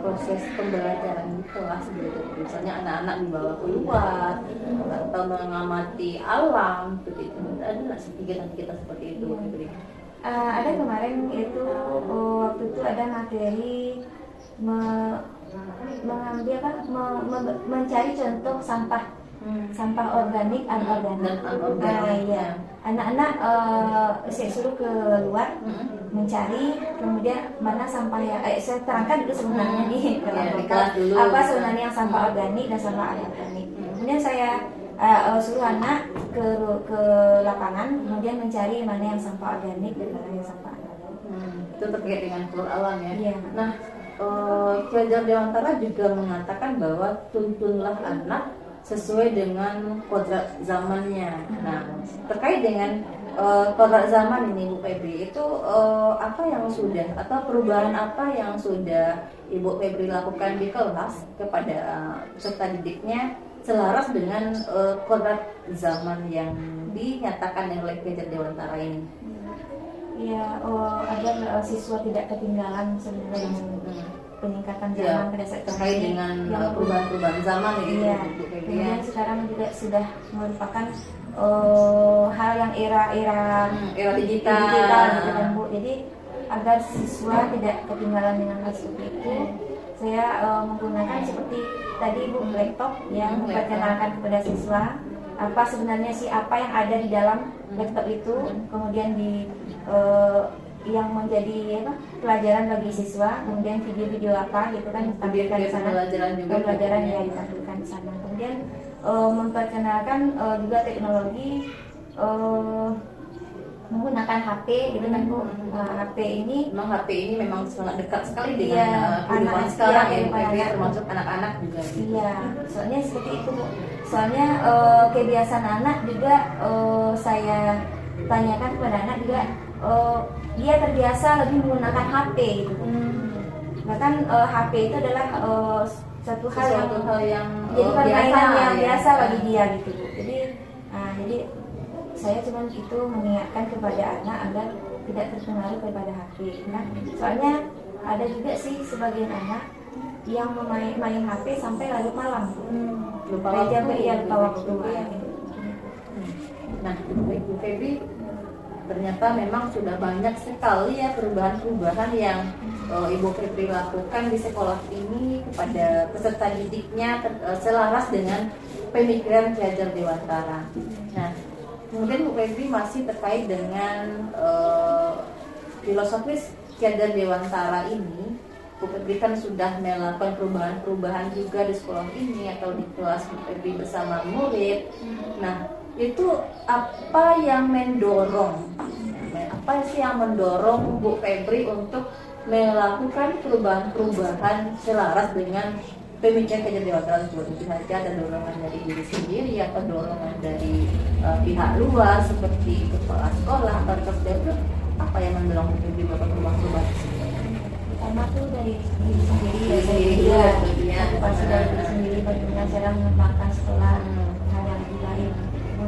proses pembelajaran di kelas gitu? Misalnya anak-anak dibawa keluar atau mengamati alam begitu, ada nggak kegiatan seperti itu Bu Febri? Ada kemarin itu waktu itu ada materi mengambil mencari contoh sampah organik, anorganik. Iya. Anak-anak saya suruh keluar mencari, kemudian mana sampah yang saya terangkan dulu sebenarnya di kelas dulu, apa sebenarnya yang sampah organik dan sampah anorganik. Kemudian saya suruh anak ke lapangan, kemudian mencari mana yang sampah organik dan mana yang sampah anorganik. Itu terkait dengan keluar alam ya. Iya. Nah, Ki Hajar Dewantara juga mengatakan bahwa tuntunlah anak sesuai dengan kodrat zamannya. Nah, terkait dengan kodrat zaman ini Bu Febri, itu apa yang sudah atau perubahan apa yang sudah Ibu Febri lakukan di kelas kepada peserta didiknya selaras dengan kodrat zaman yang dinyatakan oleh Ki Hajar Dewantara ini? Ya, agar siswa tidak ketinggalan sebenarnya peningkatan zaman terkait dengan perubahan-perubahan zaman gitu. Iya. Kemudian sekarang juga sudah merupakan hal yang era digital gitu kan Bu. Jadi agar siswa tidak ketinggalan dengan hal seperti itu, saya menggunakan seperti tadi Bu laptop yang memperkenalkan kepada siswa apa sebenarnya sih apa yang ada di dalam laptop itu, kemudian yang menjadi pelajaran bagi siswa, kemudian video-video apa gitu kan ditampilkan di sana, pelajaran yang ditampilkan di sana. Kemudian memperkenalkan juga teknologi menggunakan HP gitu kan Bu. HP ini memang sangat dekat sekali dengan kehidupan sekarang ya, termasuk anak-anak juga. Iya, soalnya seperti itu Bu. Soalnya kebiasaan anak juga saya tanyakan kepada anak juga, dia terbiasa lebih menggunakan HP gitu. Bahkan HP itu adalah satu hal yang jadi permainan yang biasa bagi dia gitu. Jadi saya cuma itu mengingatkan kepada anak agar tidak terpengaruh kepada HP. Nah, soalnya ada juga sih sebagian anak yang main HP sampai larut malam. Lupa waktu. Nah, Bu Febri, ternyata memang sudah banyak sekali ya perubahan-perubahan yang Ibu Febri lakukan di sekolah ini kepada peserta didiknya selaras dengan pemikiran Ki Hajar Dewantara. Nah, kemudian Bu Febri masih terkait dengan filosofis Ki Hajar Dewantara ini. Bu Febri kan sudah melakukan perubahan-perubahan juga di sekolah ini atau di kelas Bu Febri bersama murid. Nah, itu apa yang mendorong? Apa sih yang mendorong Bu Febri untuk melakukan perubahan-perubahan selaras dengan pemikiran Ki Hajar Dewantara itu saja, dan dorongan dari diri sendiri atau dorongan dari pihak luar seperti kepala sekolah atau rekan itu, apa yang mendorong Bu Febri melakukan perubahan-perubahan? Pertama tuh dari diri sendiri ya, pasti dari diri sendiri bagaimana cara mengembangkan sekolah hal yang lebih baik.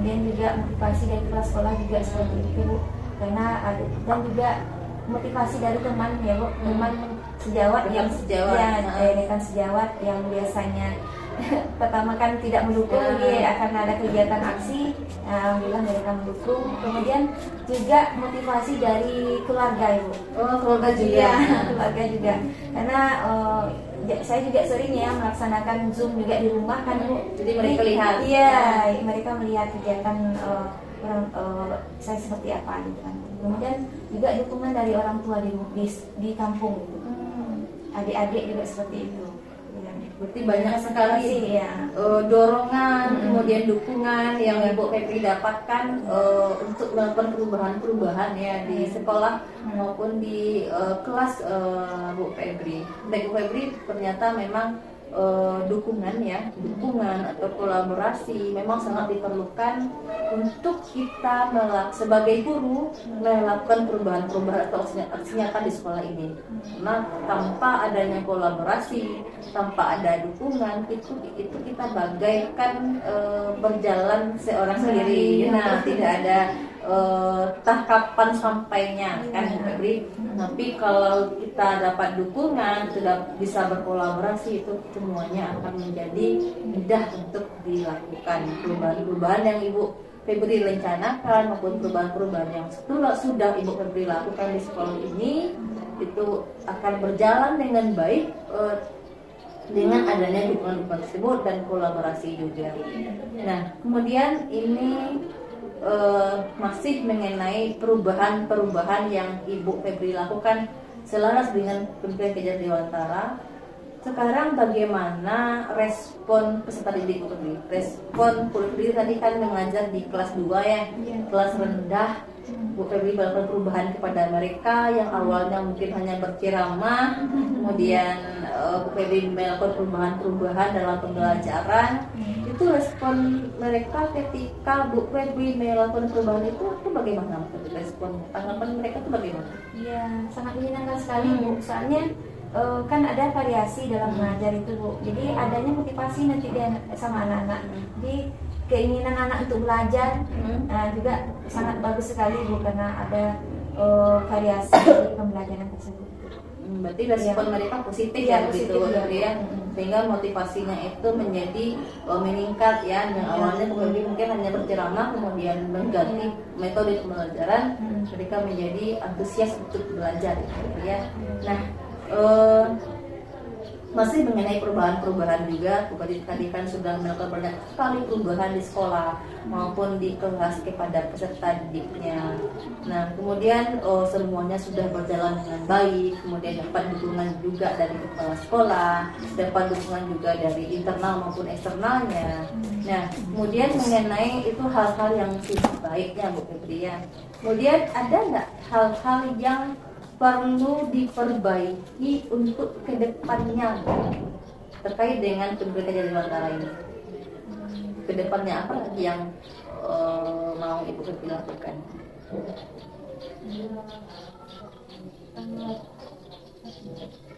kemudian juga motivasi dari kepala sekolah juga seperti itu Bu. Karena ada, dan juga motivasi dari teman ya Bu, teman sejawat Rekan yang sejawat. ya, rekan sejawat yang biasanya pertama kan tidak mendukung, dia akan ada kegiatan aksi, alhamdulillah mereka mendukung. Kemudian juga motivasi dari keluarga Ibu. Oh, keluarga juga. Iya, keluarga juga. Karena saya juga sering ya melaksanakan Zoom juga di rumah kan Bu. Jadi mereka lihat. Iya, mereka melihat kegiatan orang saya seperti apa gitu kan. Kemudian juga dukungan dari orang tua di kampung gitu. Adik-adik juga seperti itu. Berarti banyak sekali ya. Dorongan, kemudian dukungan yang Ibu Febri dapatkan untuk melakukan perubahan-perubahan ya di sekolah maupun di kelas Bu Febri. Baik Bu Febri, ternyata memang dukungan atau kolaborasi memang sangat diperlukan untuk kita sebagai guru melakukan perubahan-perubahan atau aksi nyata di sekolah ini. Karena tanpa adanya kolaborasi, tanpa ada dukungan, itu kita bagaikan berjalan seorang sendiri. Nah, tidak ada entah kapan sampainya kan Bu Febri. Tapi kalau kita dapat dukungan, sudah bisa berkolaborasi, itu semuanya akan menjadi mudah untuk dilakukan. Perubahan-perubahan yang Ibu Febri rencanakan maupun perubahan-perubahan yang sudah Ibu Febri lakukan di sekolah ini itu akan berjalan dengan baik dengan adanya dukungan-dukungan tersebut dan kolaborasi juga. Nah, kemudian ini masih mengenai perubahan-perubahan yang Ibu Febri lakukan selaras dengan Kementerian Kejar Dewantara. Sekarang bagaimana respon peserta didik Bu Febri? Respon Bu Febri tadi kan mengajar di kelas 2 ya, kelas rendah. Bu Febri melakukan perubahan kepada mereka yang awalnya mungkin hanya berceramah, kemudian Bu Febri melakukan perubahan-perubahan dalam pembelajaran. Itu respon mereka ketika Bu Febri melakukan perubahan itu bagaimana? Respon tanggapan mereka itu bagaimana? Iya, sangat menyenangkan sekali Bu. Soalnya kan ada variasi dalam mengajar itu Bu. Jadi adanya motivasi nanti sama anak-anak. Jadi keinginan anak untuk belajar juga sangat bagus sekali Bu, karena ada variasi di pembelajaran tersebut. Berarti respon mereka positif ya begitu ya. Sehingga motivasinya itu menjadi meningkat ya. Yang awalnya mungkin hanya berceramah, kemudian mengganti metode pembelajaran, mereka menjadi antusias untuk belajar gitu ya. Nah, masih mengenai perubahan-perubahan juga, tadi kan sudah melakukan banyak sekali perubahan di sekolah maupun di kelas kepada peserta didiknya. Nah, kemudian semuanya sudah berjalan dengan baik, kemudian dapat dukungan juga dari kepala sekolah, dapat dukungan juga dari internal maupun eksternalnya. Nah, kemudian mengenai itu hal-hal yang tidak baiknya Bu Febri ya. Kemudian ada nggak hal-hal yang perlu diperbaiki untuk kedepannya terkait dengan Kementerian Kejar Dewantara ini? Kedepannya apa lagi yang mau Ibu Febri lakukan?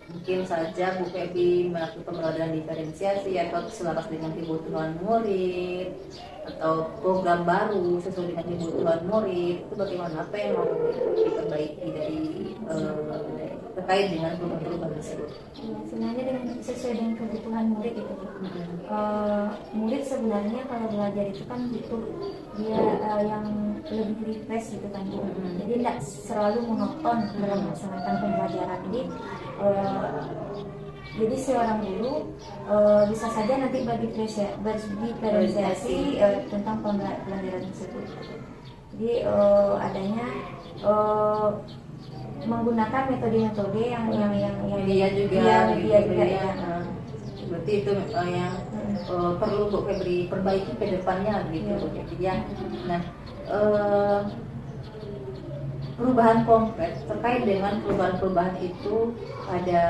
Mungkin saja Bu Febri melakukan pembelajaran diferensiasi atau selaras dengan kebutuhan murid, atau program baru sesuai dengan kebutuhan murid. Itu bagaimana, apa yang mau diperbaiki dari terkait dengan perubahan tersebut? Sebenarnya sesuai dengan kebutuhan murid itu. Murid sebenarnya kalau belajar itu kan butuh dia yang lebih refresh gitu kan Bu. Jadi tidak selalu monoton dalam melaksanakan pembelajaran. Jadi seorang guru bisa saja nanti berdiferensiasi tentang pembelajaran tersebut. Jadi adanya menggunakan metode-metode yang dia juga ya. Berarti itu yang perlu Bu Febri perbaiki ke depannya gitu Bu Febri ya. Nah, perubahan konkret terkait dengan perubahan-perubahan itu, ada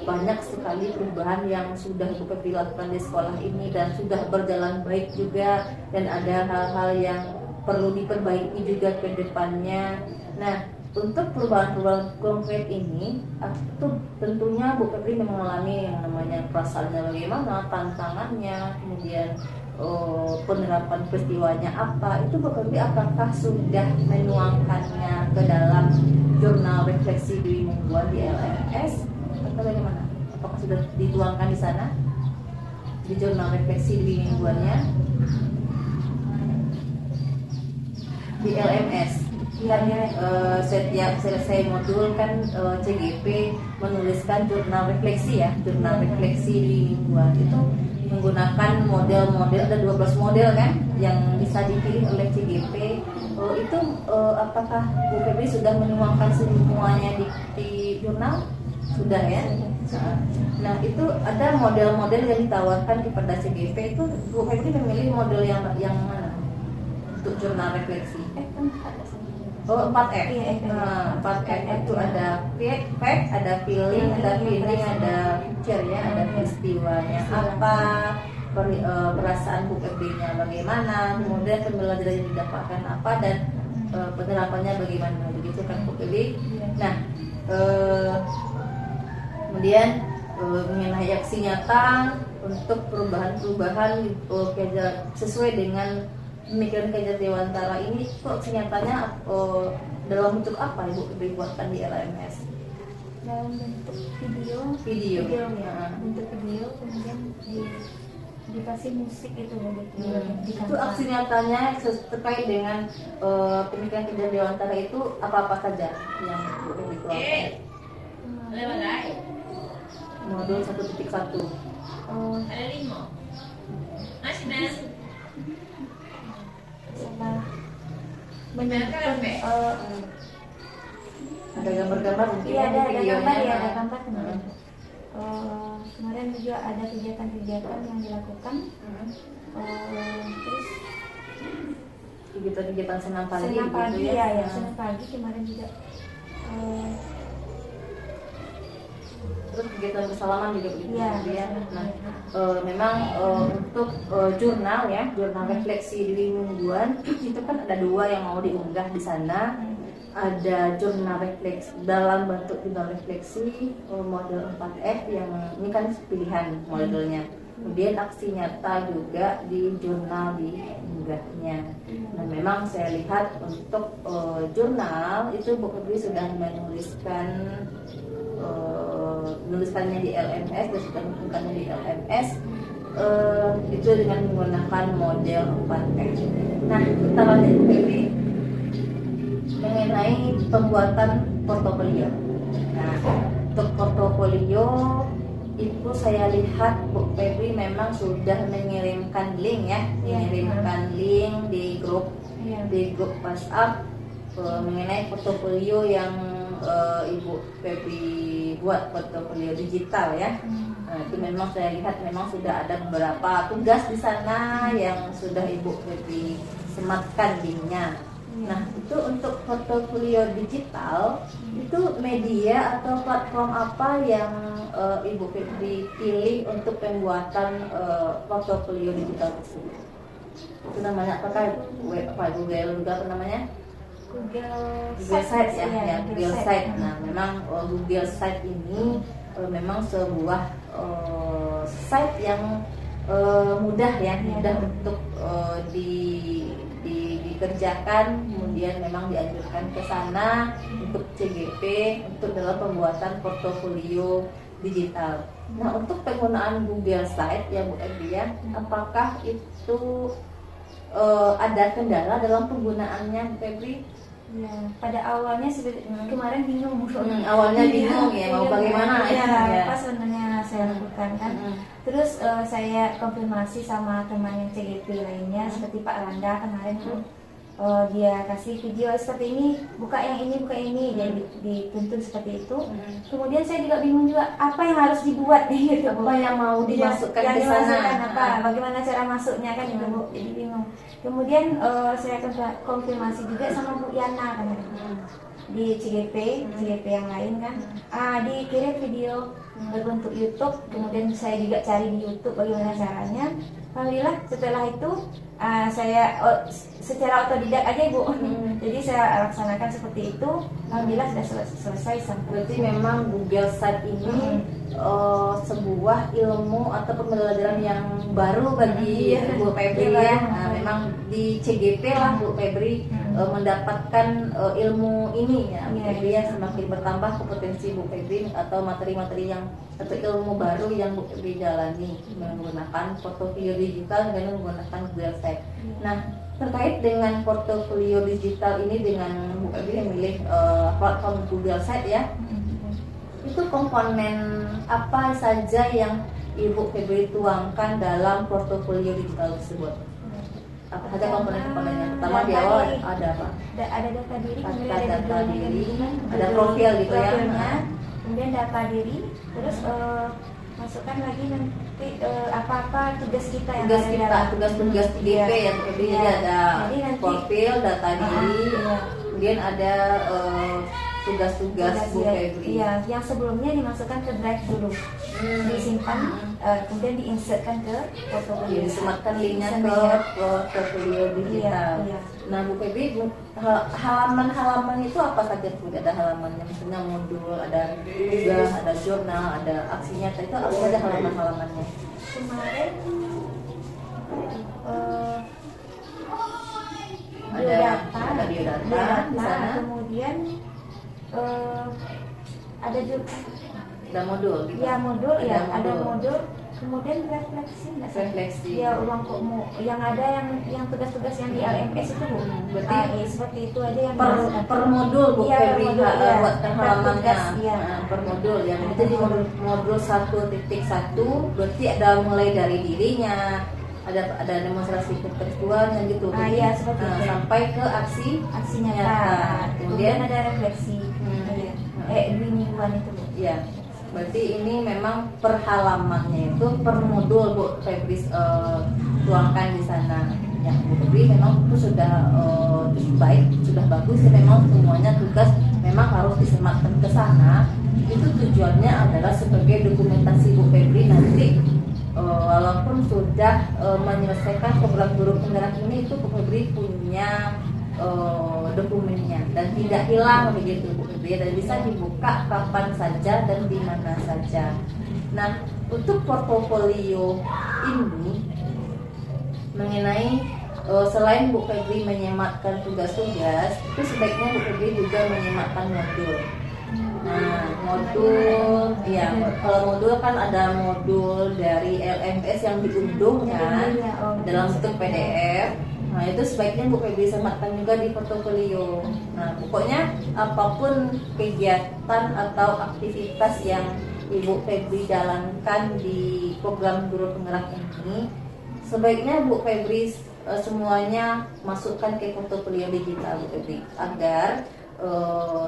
banyak sekali perubahan yang sudah Bu Febri lakukan di sekolah ini dan sudah berjalan baik juga, dan ada hal-hal yang perlu diperbaiki juga ke depannya. Nah, untuk perubahan-perubahan konkret ini, itu tentunya Bu Febri mengalami yang namanya perasaannya bagaimana, tantangannya, kemudian penerapan peristiwanya apa, itu Bu Febri apakah sudah menuangkannya ke dalam jurnal refleksi Dwi Mingguan di LMS atau bagaimana? Apakah sudah dituangkan di sana di jurnal refleksi Dwi Mingguannya di LMS? Setiap selesai modul kan CGP menuliskan jurnal refleksi ya, jurnal refleksi di mingguan itu menggunakan model-model, ada 12 model kan yang bisa dipilih oleh CGP. Itu apakah Bu Febri sudah menuangkan semuanya di jurnal? Sudah ya. Nah itu ada model-model yang ditawarkan kepada CGP, itu Bu Febri memilih model yang mana untuk jurnal refleksi? Oh 4F. Iya, 4F itu ada fact, ada feeling, ada ada picture ya, ada peristiwanya apa, perasaan Bu Febri-nya bagaimana, kemudian pembelajaran yang didapatkan apa, dan penerapannya bagaimana, begitu kan Bu Febri. Nah kemudian mengenai aksi nyata untuk perubahan-perubahan sesuai dengan pemikiran Kajar Dewantara ini, kok nyatanya dalam bentuk apa Ibu dibuatkan di LMS? Dalam bentuk video ya, bentuk video, kemudian dikasih musik itu Itu aksi nyatanya terkait dengan pemikiran Kajar Dewantara itu apa saja yang Ibu dikeluarkan? Modul 1.1. Ada 5. Masih ada. Sama menyebutkan Ada gambar-gambar mungkin iya ada videonya. gambar ya, ada gambar kemarin. Kemarin juga ada kegiatan-kegiatan yang dilakukan. Terus kegiatan senam pagi senam pagi gitu ya, senam pagi kemarin juga. Terus kegiatan bersalaman juga begitu Iya, ya. Nah, memang untuk jurnal ya, jurnal refleksi Dwi Mingguan itu kan ada 2 yang mau diunggah di sana. Ada jurnal refleksi dalam bentuk jurnal refleksi model 4F yang ini kan pilihan modelnya. Kemudian aksi nyata juga di jurnal diunggahnya. Nah, memang saya lihat untuk jurnal itu Bu Febri sudah menuliskannya di LMS dan sudah menunjukkannya di LMS itu dengan menggunakan model 4F. Nah, kita lanjut Bu Febri mengenai pembuatan portofolio. Nah, untuk portofolio itu saya lihat Bu Febri memang sudah mengirimkan link ya, mengirimkan link di grup WhatsApp mengenai portofolio yang Ibu Febri buat, portofolio digital ya. Nah, itu memang saya lihat memang sudah ada beberapa tugas di sana yang sudah Ibu Febri sematkan linknya. Nah, itu untuk portofolio digital itu media atau platform apa yang Ibu Febri pilih untuk pembuatan portofolio digital tersebut? Itu namanya apakah Google juga apa namanya? Google Site ya, Google Site. Nah, memang Google Site ini memang sebuah site yang mudah ya, mudah untuk dikerjakan. Kemudian memang dianjurkan ke sana untuk CGP untuk dalam pembuatan portofolio digital. Nah, untuk penggunaan Google Site ya Bu Febri ya, apakah itu ada kendala dalam penggunaannya Bu Febri? Ya, pada awalnya kemarin bingung. Awalnya bingung ya, mau bagaimana ya. Apa sebenarnya saya lakukan kan. Terus saya konfirmasi sama teman yang CGP lainnya seperti Pak Randa kemarin tuh. Dia kasih video seperti ini, buka yang ini, jadi dituntun seperti itu. Kemudian saya juga bingung juga apa yang harus dibuat gitu, apa yang mau dimasukkan yang ke sana, bagaimana cara masuknya kan itu Bu, jadi bingung. Kemudian saya konfirmasi juga sama Bu Yana kan di CGP yang lain kan, dikirim video berbentuk YouTube. Kemudian saya juga cari di YouTube bagaimana caranya. Alhamdulillah setelah itu secara otodidak aja Bu. Jadi saya laksanakan seperti itu. Alhamdulillah sudah selesai sampai. Berarti memang Google Site ini sebuah ilmu atau pembelajaran yang baru bagi Bu Febri ya. Nah, memang di CGP lah Bu Febri mendapatkan ilmu ini ya. Bu Febri ya, semakin bertambah kompetensi Bu Febri atau materi-materi yang atau ilmu baru yang Bu Febri jalani menggunakan portofolio digital dan menggunakan Google Site. Nah, terkait dengan portofolio digital ini dengan Bu Febri memilih platform Google Site ya, itu komponen apa saja yang Ibu Febri tuangkan dalam portofolio digital tersebut? Apa saja komponen-komponennya? Pertama di awal ada apa? Ada data diri, kemudian Ada ada data diri, judul, ada profil gitu ya. profilnya, kemudian data diri, terus masukkan lagi nanti apa-apa tugas kita yang Tugas ada kita, dalam- tugas-tugas di DP ya Bu Febri. Jadi ada Jadi nanti- profil, data diri, Iya. kemudian ada tugas-tugas Bu ya, Febri. iya, yang sebelumnya dimasukkan ke drive dulu, disimpan, kemudian diinsertkan ke portofolio. Disematkan linknya ke Semuanya. portofolio digital. Iya. Nah Bu Febri, halaman-halaman itu apa saja Bu? Ada halamannya, misalnya modul, ada tugas, ada jurnal, ada aksi nyata, itu apa saja halaman-halamannya? Kemarin Ada biodata di sana. kemudian ada juga Ada modul gitu. ya modul, Ada ya ada modul. modul, kemudian refleksi nggak sih? Refleksi. Ya ruang yang ada yang tugas-tugas yang di LMS itu Bu. Berarti iya, seperti itu aja yang per, dimasukkan. per modul Bu Iya, Febri modul, iya. buatkan Per halamannya. tugas, iya. Nah, per modul ya. Jadi modul 1.1 berarti ada mulai dari dirinya, ada demonstrasi keketuaan yang gitu. Ah, Jadi, iya, seperti itu. sampai ke aksi Aksi nyata. Kemudian ada refleksi. Iya. 2 mingguan itu Bu. ya. Berarti ini memang per halamannya itu per modul Bu Febri tuangkan di sana. Ya, Bu Febri memang itu sudah baik, sudah bagus ya, memang semuanya tugas memang harus disematkan ke sana. Itu tujuannya adalah sebagai dokumentasi Bu Febri nanti walaupun sudah menyelesaikan program guru penggerak ini, itu Bu Febri punya dokumennya dan tidak hilang begitu Bu Febri, dan bisa dibuka kapan saja dan di mana saja. Nah, untuk portofolio ini mengenai selain Bu Febri menyematkan tugas-tugas, itu sebaiknya Bu Febri juga menyematkan modul. Nah, modul ya, kalau modul kan ada modul dari LMS yang diunduh kan dalam bentuk PDF. Nah, itu sebaiknya Bu Febri sematkan juga di portofolio. Nah, pokoknya apapun kegiatan atau aktivitas yang Ibu Febri jalankan di program guru penggerak ini, sebaiknya Bu Febri semuanya masukkan ke portofolio digital Bu Febri, agar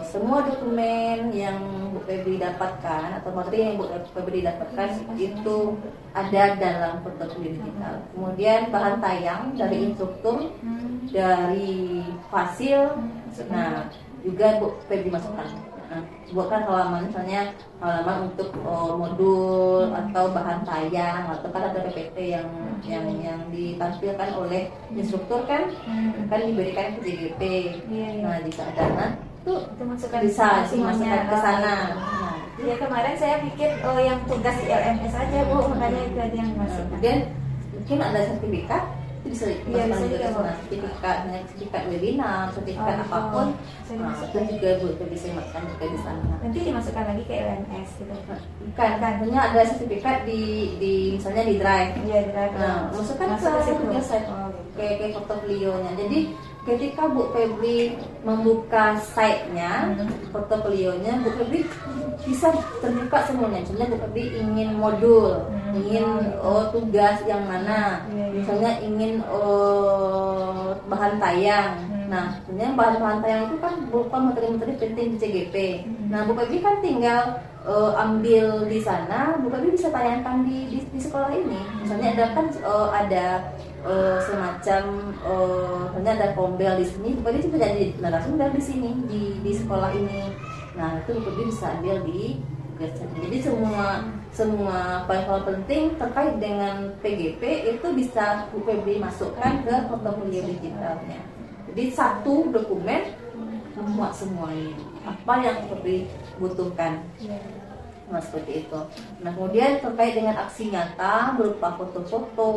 semua dokumen yang Bu Febri dapatkan atau materi yang Bu Febri dapatkan itu ada dalam portofolio digital. Kemudian bahan tayang dari instruktur, dari fasil, nah juga Bu Febri masukkan. Nah, buatkan halaman, misalnya halaman untuk modul atau bahan tayang, atau kan ada PPT yang ditampilkan oleh instruktur kan diberikan ke JGP. Nah, di sana tuh Itu masukkan bisa semuanya dimasukkan ke sana. Nah, Ya kemarin saya pikir yang tugas di LMS aja Bu, makanya itu aja yang masuk. kemudian mungkin ada sertifikat, itu bisa Iya, dimasukkan bisa juga juga, ke sana. Bu. Sertifikat webinar, sertifikat Oh, apapun. bisa Nah, dimasukkan. itu juga Bu bisa dimasukkan juga di sana. Nanti dimasukkan lagi ke LMS gitu. Bukan, hanya ada sertifikat di misalnya di Drive. Iya, di drive. Nah, masukkan Masuk ke ke situ. Google Site, Oh, gitu. ke portofolionya. Jadi ketika Bu Febri membuka site-nya, portofolionya, Bu Febri bisa terbuka semuanya. Misalnya Bu Febri ingin modul, ingin tugas yang mana, misalnya ingin bahan tayang. Nah, sebenarnya bahan-bahan tayang itu kan berupa materi-materi penting di CGP. Nah, Bu Febri kan tinggal ambil di sana, Bu Febri bisa tayangkan di sekolah ini. Misalnya ada semacam misalnya ada kombel di sini, Bu Febri bisa jadi narasumber di sini di sekolah ini. Nah, itu Bu Febri bisa ambil di Google Site. Jadi semua file-file penting terkait dengan PGP itu bisa Bu Febri masukkan ke portofolio digitalnya. Jadi satu dokumen memuat semuanya apa yang Bu Febri butuhkan. Nah, seperti itu. Nah, kemudian terkait dengan aksi nyata berupa foto-foto.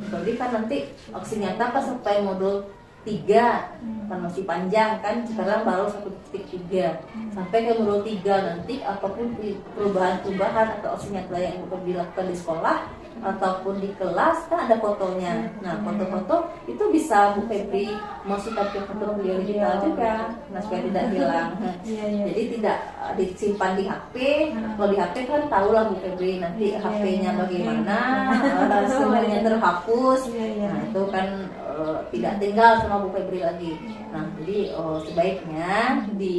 Jadi kan nanti aksi nyata pas sampai modul 3 kan masih panjang kan, sekarang baru 1.3 sampai ke modul 3 nanti apapun perubahan-perubahan atau aksi nyata yang dilakukan di sekolah ataupun di kelas kan ada fotonya. Nah, foto-foto itu bisa Bu Febri masukkan ke portofolio digital juga, nah supaya tidak hilang. Jadi tidak disimpan di HP. Kalau di HP kan tahulah Bu Febri nanti HP-nya bagaimana, semuanya terhapus. Nah, itu kan tidak tinggal sama Bu Febri lagi. Nah, jadi sebaiknya di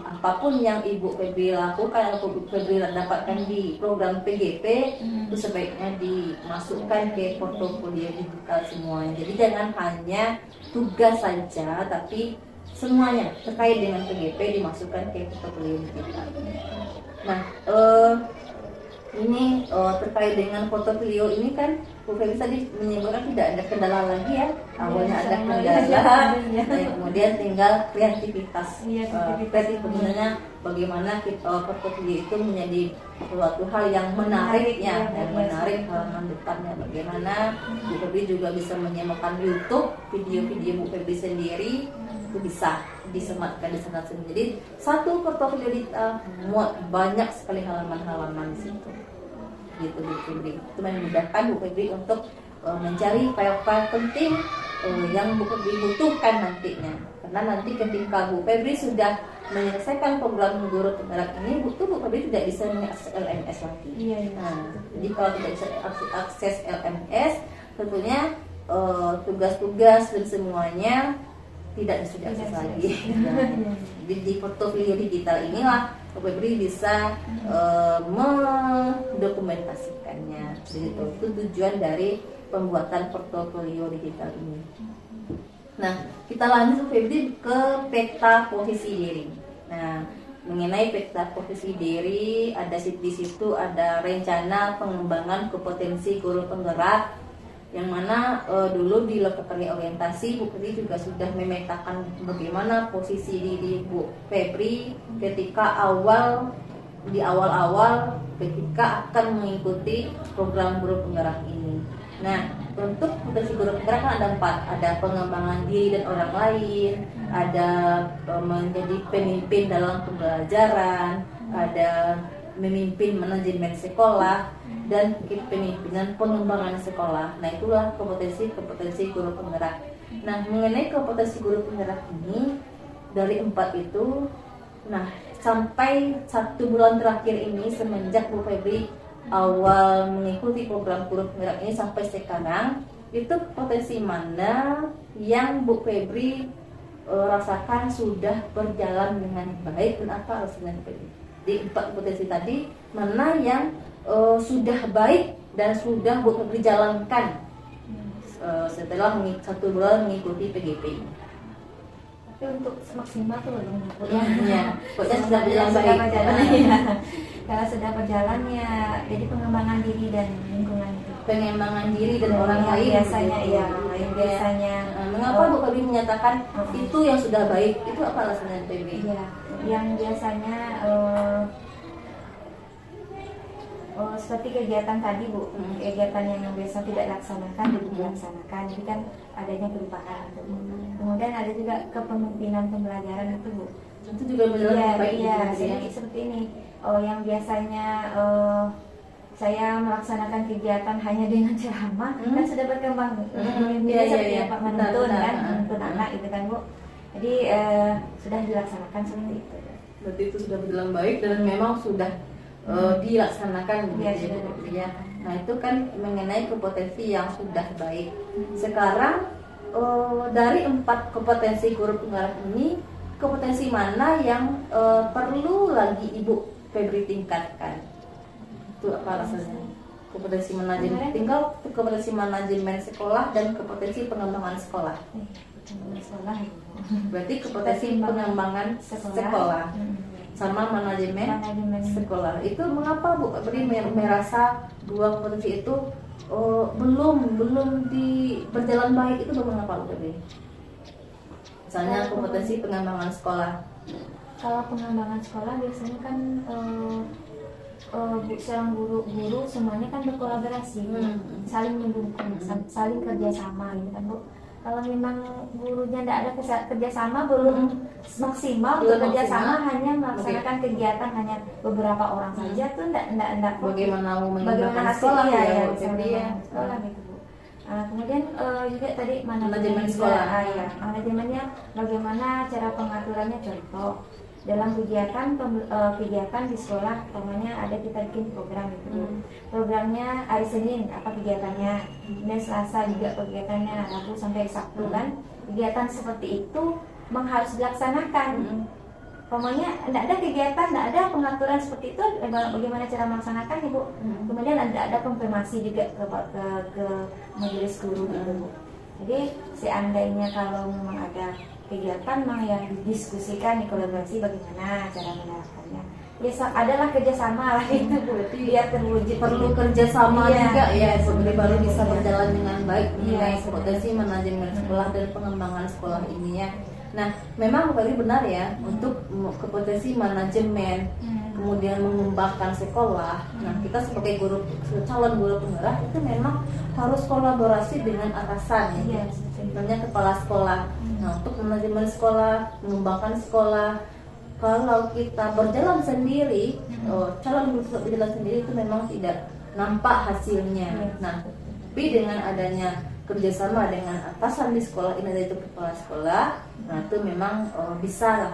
apapun yang Ibu Febri lakukan atau Bu Febri dapatkan di program PGP itu sebaiknya dimasukkan ke portofolio digital semuanya. Jadi jangan hanya tugas saja, tapi semuanya terkait dengan PGP dimasukkan ke portofolio digital. Nah, ini terkait dengan portofolio ini kan Bu Febri tadi menyebutkan tidak ada kendala lagi ya. Awalnya ada kendala, kemudian tinggal kreativitas. Kreatif sebenarnya bagaimana kita portofolio itu menjadi suatu hal yang menarik ya, yang menarik halaman depannya. Bagaimana Bu Febri juga bisa menyematkan YouTube video-video Bu Febri sendiri itu bisa disematkan di sana sendiri. Jadi satu portofolio muat banyak sekali halaman-halaman di situ. Gitu Bu Febri. Itu memudahkan Bu Febri untuk mencari file-file penting yang Bu Febri butuhkan nantinya. Karena nanti ketika Bu Febri sudah menyelesaikan program guru penggerak ini, Bu Febri tidak bisa mengakses LMS lagi. Nah, jadi kalau tidak bisa akses LMS, tentunya tugas-tugas dan semuanya tidak bisa diakses lagi. Jadi di portofolio digital inilah Bu Febri bisa mendokumentasikannya. Jadi itu tujuan dari pembuatan portofolio digital ini. Nah, kita lanjut Bu Febri ke peta posisi diri. Nah, mengenai peta posisi diri, ada di situ ada rencana pengembangan kompetensi guru penggerak, yang mana dulu di lokasi orientasi Bu Febri juga sudah memetakan bagaimana posisi diri Bu Febri ketika di awal ketika akan mengikuti program guru penggerak ini. Nah, untuk potensi guru penggerak kan ada 4, ada pengembangan diri dan orang lain, ada menjadi pemimpin dalam pembelajaran, ada memimpin manajemen sekolah, dan kepemimpinan pengembangan sekolah. Nah, itulah kompetensi guru penggerak. Nah, mengenai kompetensi guru penggerak ini dari 4 itu, nah sampai 1 bulan terakhir ini semenjak Bu Febri awal mengikuti program guru penggerak ini sampai sekarang, itu potensi mana yang Bu Febri rasakan sudah berjalan dengan baik dan apa hasilnya Bu Febri? Di 4 potensi tadi, mana yang sudah baik dan sudah Bu Febri jalankan setelah 1 bulan mengikuti PGP. Tapi untuk maksimal tuh belum. Ya, pokoknya sudah berjalan baik. Kalau sudah berjalannya, jadi pengembangan diri dan lingkungan itu. Pengembangan diri dan orang yang lain biasanya gitu. yang biasanya. Mengapa Bu Febri menyatakan itu yang sudah baik? Itu apa alasannya Bu Febri? Iya, yang biasanya seperti kegiatan tadi Bu, kegiatan yang biasa tidak dilaksanakan jadi dilaksanakan, jadi kan adanya perubahan itu Bu. Kemudian ada juga kepemimpinan pembelajaran itu Bu. Itu juga berjalan baik. Iya, jadi seperti ini. Yang biasanya saya melaksanakan kegiatan hanya dengan ceramah, kan sudah berkembang. Pemimpinnya seperti Pak menuntun kan, menuntun anak itu kan Bu. Jadi sudah dilaksanakan seperti itu. Berarti itu sudah berjalan baik dan memang sudah dilaksanakan begitu ya. Nah, itu kan mengenai kompetensi yang sudah baik. Sekarang dari 4 kompetensi guru penggerak ini, kompetensi mana yang perlu lagi Ibu Febri tingkatkan? Itu apa rasanya? Kompetensi manajemen tinggal, kompetensi manajemen sekolah dan kompetensi pengembangan sekolah. Sekolah. Berarti kompetensi pengembangan sekolah. sama manajemen Manajemen. sekolah. Itu mengapa Bu Febri merasa dua kompetensi itu belum berjalan baik, itu mengapa Bu Febri? Misalnya kompetensi pengembangan sekolah. Kalau pengembangan sekolah biasanya kan seorang guru semuanya kan berkolaborasi, saling mendukung, saling kerjasama gitu kan Bu. Kalau memang gurunya tidak ada kerjasama, belum maksimal Belum kerjasama, maksimal. hanya melaksanakan kegiatan hanya beberapa orang saja tuh tidak Bagaimana mau bagaimana mengembangkan hasil sekolah ya, ya, Bu Febri ya, sekolah gitu Bu. Kemudian juga tadi Manajemen juga, sekolah. ya, manajemennya bagaimana cara pengaturannya, contoh dalam kegiatan di sekolah, umpamanya ada kita bikin program gitu. Programnya hari Senin apa kegiatannya, dan Selasa juga kegiatannya, Rabu sampai Sabtu kan. Kegiatan seperti itu harus dilaksanakan. Umpamanya tidak ada kegiatan, tidak ada pengaturan seperti itu, bagaimana cara melaksanakan Ibu? Kemudian ada konfirmasi juga ke majelis guru gitu Bu. Jadi seandainya kalau memang ada kegiatan yang didiskusikan, dikolaborasi bagaimana cara menerapkannya. Ya adalah kerjasama lah itu Bu. Biar terwujud. Perlu kerjasama juga ya, sebenarnya baru bisa Iya. berjalan dengan baik mengenai Iya. kompetensi manajemen sekolah dan pengembangan sekolah ini ya. Nah, memang Febri benar ya, untuk kompetensi manajemen kemudian mengembangkan sekolah. Nah, kita sebagai calon guru penggerak itu memang harus kolaborasi dengan atasan ya. Iya, Sebenarnya kepala sekolah. Nah, untuk manajemen sekolah, mengembangkan sekolah, kalau kita berjalan sendiri, calon guru berjalan sendiri itu memang tidak nampak hasilnya. Nah, tapi dengan adanya kerjasama dengan atasan di sekolah ini, yaitu kepala sekolah, nah itu memang bisa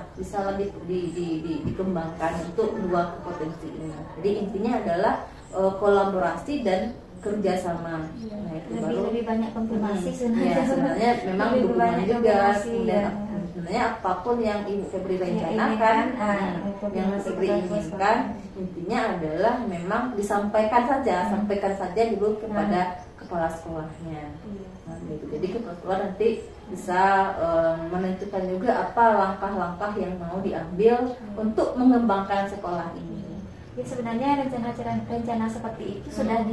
dikembangkan untuk dua kompetensi ini. Jadi intinya adalah kolaborasi dan kerjasama. Nah, itu lebih banyak konfirmasi sebenarnya. Ya, sebenarnya memang Lebih dukungan banyak juga. konfirmasi, Kemudian ya. sebenarnya apapun yang Ibu Febri rencanakan, inginkan, yang konfirmasi Febri kepada inginkan, intinya adalah memang disampaikan saja, sampaikan saja dulu kepada kepala sekolahnya. Nah, gitu. Jadi kepala sekolah nanti bisa menentukan juga apa langkah-langkah yang mau diambil untuk mengembangkan sekolah ini. Ya sebenarnya rencana seperti itu sudah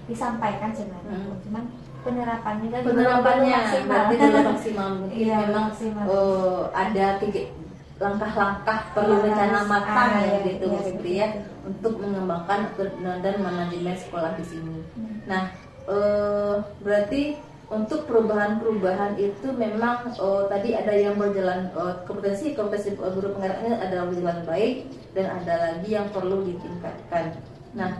disampaikan sebenarnya, cuman penerapannya belum maksimal. berarti belum maksimal. Mungkin Iya, memang maksimal. ada langkah-langkah perlu Iya, rencana matang ya iya, gitu iya, Bu Febri ya, untuk mengembangkan dan manajemen sekolah di sini. Nah, berarti untuk perubahan-perubahan itu memang tadi ada yang berjalan, kompetensi guru penggerak ini ada berjalan baik dan ada lagi yang perlu ditingkatkan. Nah,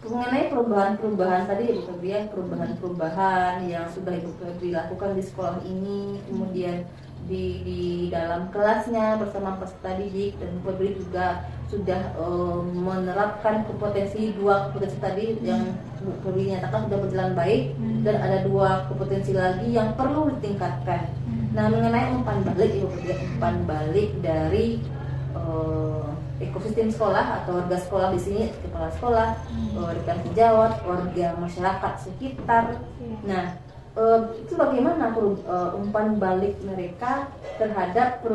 mengenai perubahan-perubahan tadi Ibu Febri ya, perubahan-perubahan yang sudah Ibu Febri lakukan di sekolah ini, kemudian di dalam kelasnya bersama peserta didik, dan Ibu Febri juga sudah menerapkan dua kompetensi tadi yang Bu Febri nyatakan sudah berjalan baik, dan ada dua kompetensi lagi yang perlu ditingkatkan. Nah, mengenai umpan balik Ibu Febri, umpan balik dari ekosistem sekolah atau warga sekolah di sini, kepala sekolah, rekan sejawat, warga masyarakat sekitar. Nah, itu bagaimana umpan balik mereka terhadap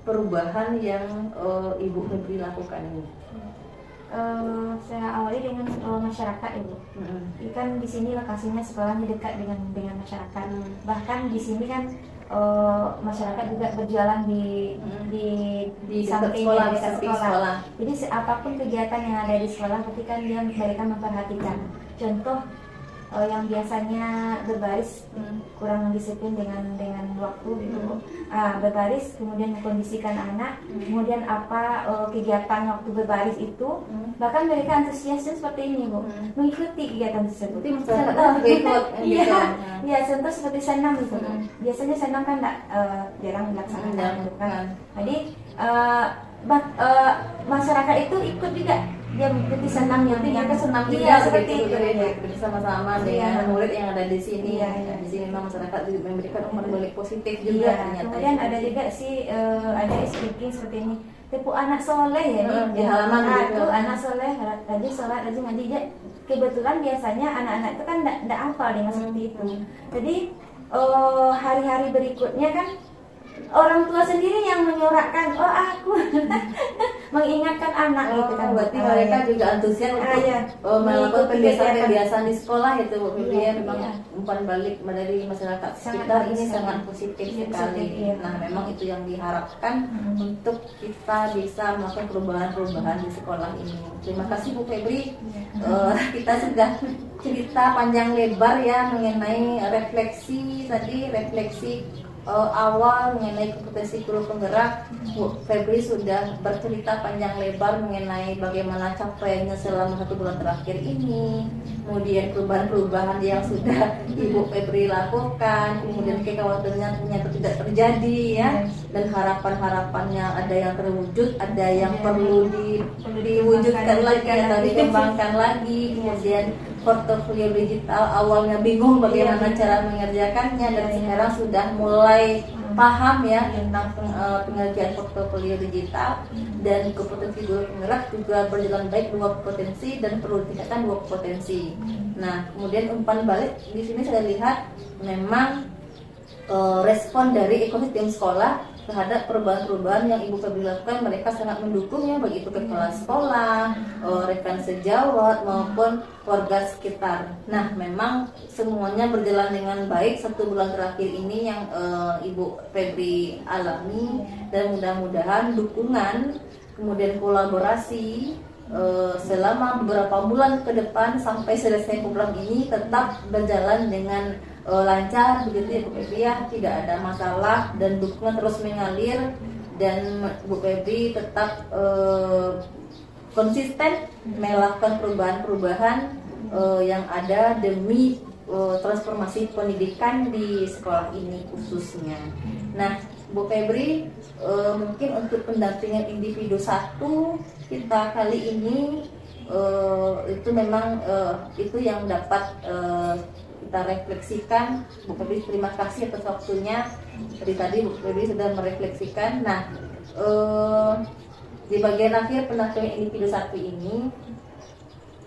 perubahan yang Ibu Febri lakukan ini? Saya awali dengan masyarakat Ibu. Kan di sini lokasinya sekolahnya dekat dengan masyarakat. Bahkan di sini kan masyarakat juga berjualan di dekat sekolah. Jadi apapun kegiatan yang ada di sekolah, ketika mereka memperhatikan. Contoh yang biasanya berbaris kurang disiplin dengan waktu gitu, berbaris kemudian mengkondisikan anak, kemudian apa kegiatan waktu berbaris itu, bahkan mereka antusiasnya seperti ini Bu, mengikuti kegiatan tersebut. Iya, contoh seperti senam gitu. Biasanya senam kan jarang dilaksanakan gitu kan. Jadi masyarakat itu ikut juga, dia mengikuti senamnya, Ternyata senam juga iya, seperti itu. Bersama-sama dengan murid yang ada di sini. Iya. Di sini memang masyarakat juga memberikan umpan balik positif juga. Iya. Kemudian ada juga sih ada speaking seperti ini, tipu anak soleh ya di halaman itu anak soleh rajin sholat, rajin ngaji. Dia kebetulan biasanya anak-anak itu kan tidak hafal dengan seperti itu. Jadi hari-hari berikutnya kan orang tua sendiri yang menyorakkan, aku mengingatkan anak gitu kan. Berarti mereka juga antusias untuk iya. melakukan Mengikuti kebiasaan di sekolah itu Bu Febri Iya, ya. Memang iya. umpan balik dari masyarakat Sangat sekitar bagus ini sekali. sangat positif Iya, sekali. positif, iya. Nah memang itu yang diharapkan untuk kita bisa melakukan perubahan-perubahan di sekolah ini. Terima kasih Bu Febri. Kita sudah cerita panjang lebar ya mengenai refleksi awal mengenai kompetensi guru penggerak. Bu Febri sudah bercerita panjang lebar mengenai bagaimana capaiannya selama 1 bulan terakhir ini, kemudian perubahan-perubahan yang sudah Ibu Febri lakukan, kemudian kekhawatirannya ternyata tidak terjadi ya, dan harapan-harapannya ada yang terwujud, ada yang perlu diwujudkan lagi atau dikembangkan lagi, kemudian portofolio digital awalnya bingung bagaimana cara mengerjakannya dan sekarang sudah mulai paham ya tentang pengerjaan portofolio digital, dan kompetensi guru penggerak juga berjalan baik 2 potensi dan perlu ditingkatkan 2 potensi. Nah kemudian umpan balik di sini saya lihat memang respon dari ekosistem sekolah terhadap perubahan-perubahan yang Ibu Febri lakukan, mereka sangat mendukung ya, baik itu kepala sekolah, rekan sejawat maupun warga sekitar. Nah memang semuanya berjalan dengan baik 1 bulan terakhir ini yang Ibu Febri alami, dan mudah-mudahan dukungan kemudian kolaborasi selama beberapa bulan ke depan sampai selesai program ini tetap berjalan dengan lancar begitu ya Bu Febri ya, tidak ada masalah dan dukungan terus mengalir, dan Bu Febri tetap konsisten melakukan perubahan-perubahan yang ada demi transformasi pendidikan di sekolah ini khususnya. Nah Bu Febri, mungkin untuk pendampingan individu 1 kita kali ini itu memang itu yang dapat kita refleksikan. Bu Febri terima kasih atas waktunya. Tadi Bu Febri sudah merefleksikan. Nah di bagian akhir pendampingan individu 1 ini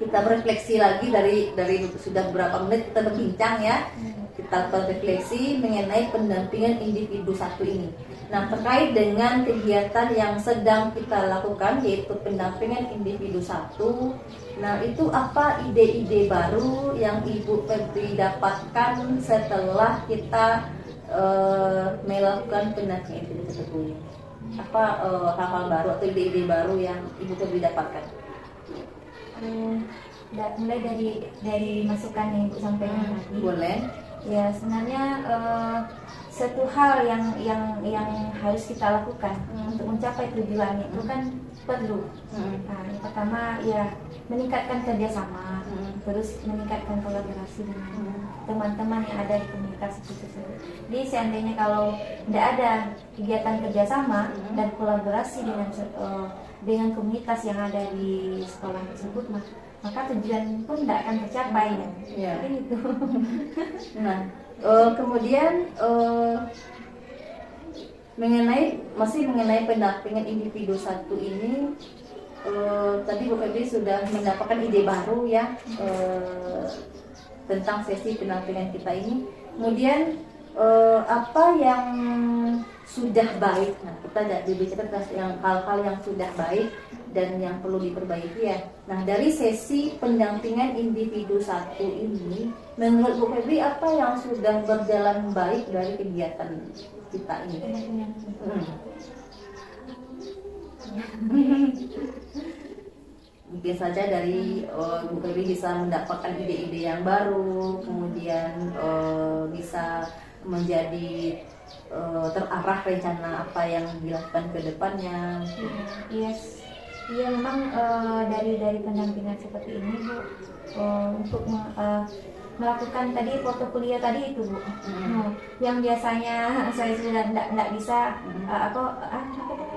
kita berefleksi lagi dari sudah beberapa menit kita berbincang ya, kita berefleksi mengenai pendampingan individu 1 ini. Nah terkait dengan kegiatan yang sedang kita lakukan yaitu pendampingan individu 1, nah itu apa ide-ide baru yang Ibu Febri dapatkan setelah kita melakukan pendampingan individu tersebut? Apa hal-hal baru atau ide-ide baru yang Ibu Febri dapatkan? Mulai dari masukan yang Ibu sampaikan tadi. Boleh. Ya sebenarnya satu hal yang harus kita lakukan untuk mencapai tujuan itu kan perlu. Nah, yang pertama ya meningkatkan kerjasama, terus meningkatkan kolaborasi dengan teman-teman yang ada di komunitas itu tersebut. Jadi seandainya kalau tidak ada kegiatan kerjasama dan kolaborasi dengan komunitas yang ada di sekolah tersebut, maka tujuan pun tidak akan tercapai ya. Itu. Nah, kemudian masih mengenai pendampingan individu 1 ini, tadi Bu Febri sudah mendapatkan ide baru ya tentang sesi pendampingan kita ini. Kemudian apa yang sudah baik? Nah, kita berbicara tentang yang hal-hal yang sudah baik dan yang perlu diperbaiki ya. Nah, dari sesi pendampingan individu 1 ini, menurut Bu Febri apa yang sudah berjalan baik dari kegiatan kita ini? Mungkin saja dari Bu Febri bisa mendapatkan ide-ide yang baru, kemudian bisa menjadi terarah rencana apa yang dilakukan ke depannya. Yes. Iya memang dari pendampingan seperti ini Bu, untuk melakukan tadi portofolio tadi itu Bu, yang biasanya saya sudah tidak bisa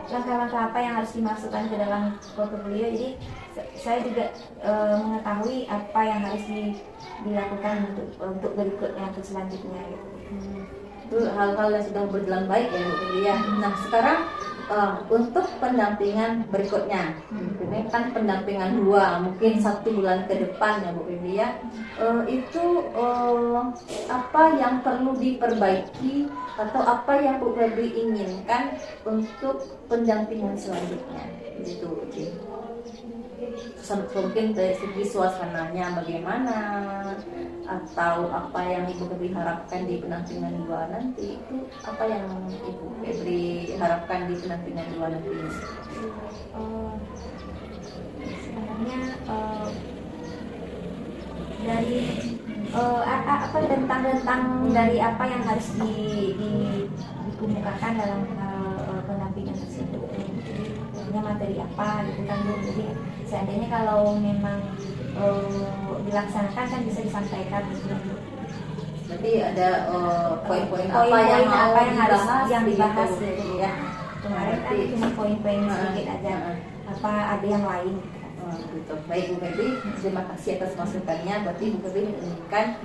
langkah-langkah apa yang harus dimasukkan ke dalam portofolio. Jadi saya juga mengetahui apa yang harus dilakukan untuk berikutnya, untuk selanjutnya gitu. Itu hal-hal yang sudah berjalan baik ya Bu Febri ya. Nah sekarang untuk pendampingan berikutnya, ini kan pendampingan 2, mungkin 1 bulan ke depan ya Bu Febri ya, itu apa yang perlu diperbaiki atau apa yang Bu Febri inginkan untuk pendampingan selanjutnya, gitu Bu Febri. Mungkin dari segi suasananya bagaimana, atau apa yang Ibu Febri harapkan di pendampingan 2 nanti, itu apa yang Ibu Febri harapkan di pendampingan 2 nanti? Sebenarnya dari apa tentang dari apa yang harus dikemukakan dalam pendampingan tersebut. Jadi materi apa gitu kan Bu. Jadi seandainya kalau memang dilaksanakan kan bisa disampaikan gitu. Berarti ada poin-poin apa yang harus dibahas gitu, ya. Kemarin kan cuma poin-poin sedikit aja. Apa ada yang lain? Gitu. Baik Bu Febri, terima kasih atas masukannya. Berarti Bu Febri menginginkan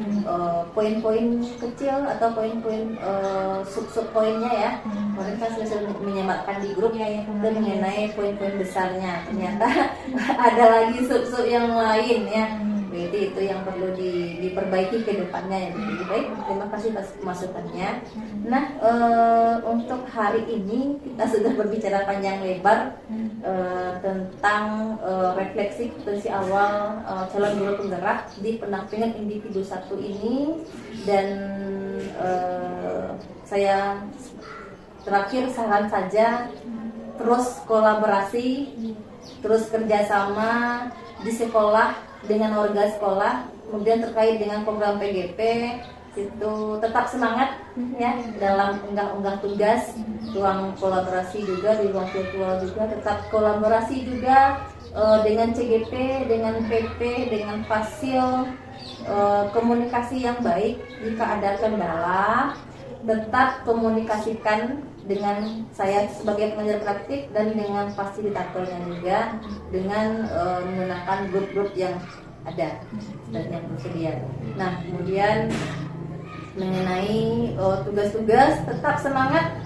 poin-poin kecil atau poin-poin sub-sub poinnya ya. Kemarin kan sudah menyematkan di grup ya, mengenai poin-poin besarnya. Ternyata ada lagi sub-sub yang lain ya. Berarti itu yang perlu diperbaiki ke depannya ya. Jadi baik, terima kasih atas masukannya. Nah, untuk hari ini kita sudah berbicara panjang lebar tentang refleksi potensi awal calon guru penggerak di pendampingan individu 1 ini, dan saya terakhir saran saja terus kolaborasi, terus kerjasama di sekolah dengan warga sekolah, kemudian terkait dengan program PGP itu tetap semangat ya dalam unggah-unggah tugas, ruang kolaborasi juga, di ruang virtual juga tetap kolaborasi juga dengan CGP, dengan PP, dengan Fasil, komunikasi yang baik. Jika ada kendala tetap komunikasikan dengan saya sebagai pengajar praktik dan dengan fasilitatornya juga, dengan menggunakan grup-grup yang ada dan yang tersedia. Nah, kemudian mengenai tugas-tugas tetap semangat,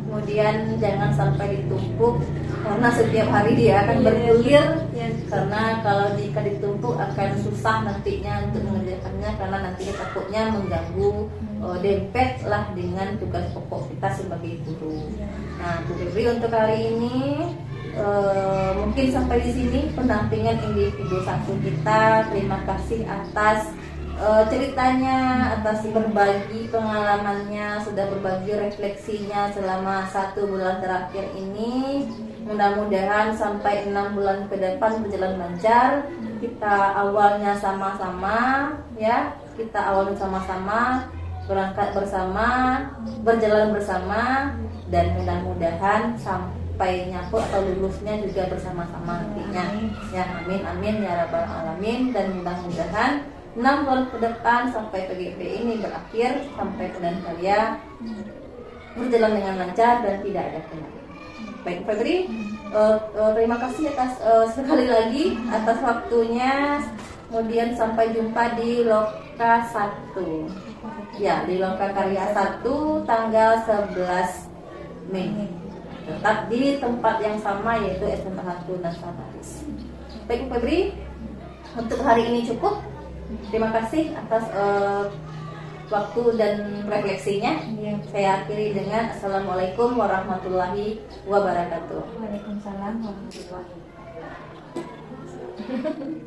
kemudian jangan sampai ditumpuk karena setiap hari dia akan bergulir, karena kalau jika ditumpuk akan susah nantinya untuk mengerjakannya, karena nantinya takutnya mengganggu dempet lah dengan tugas pokok kita sebagai guru. Nah, Bu Febri untuk hari ini mungkin sampai di sini pendampingan individu 1 kita. Terima kasih atas ceritanya, atas berbagi pengalamannya, sudah berbagi refleksinya selama 1 bulan terakhir ini. Mudah-mudahan sampai 6 bulan ke depan berjalan lancar. Kita awalnya sama-sama ya, kita awalnya sama-sama, berangkat bersama, berjalan bersama, dan mudah-mudahan sampai nyapuk atau lulusnya juga bersama-sama nantinya ya. Amin amin ya rabbal alamin. Dan mudah-mudahan 6 bulan ke depan sampai PGP ini berakhir, sampai Padan Karya berjalan dengan lancar dan tidak ada kendala. Baik Febri, terima kasih atas sekali lagi atas waktunya. Kemudian sampai jumpa di Loka 1 ya, di Loka Karya 1 tanggal 11 Mei, tetap di tempat yang sama yaitu SMA 1 Nasabaris. Baik Febri, untuk hari ini cukup. Terima kasih atas waktu dan refleksinya. Saya akhiri dengan Assalamualaikum warahmatullahi wabarakatuh. Waalaikumsalam warahmatullahi wabarakatuh.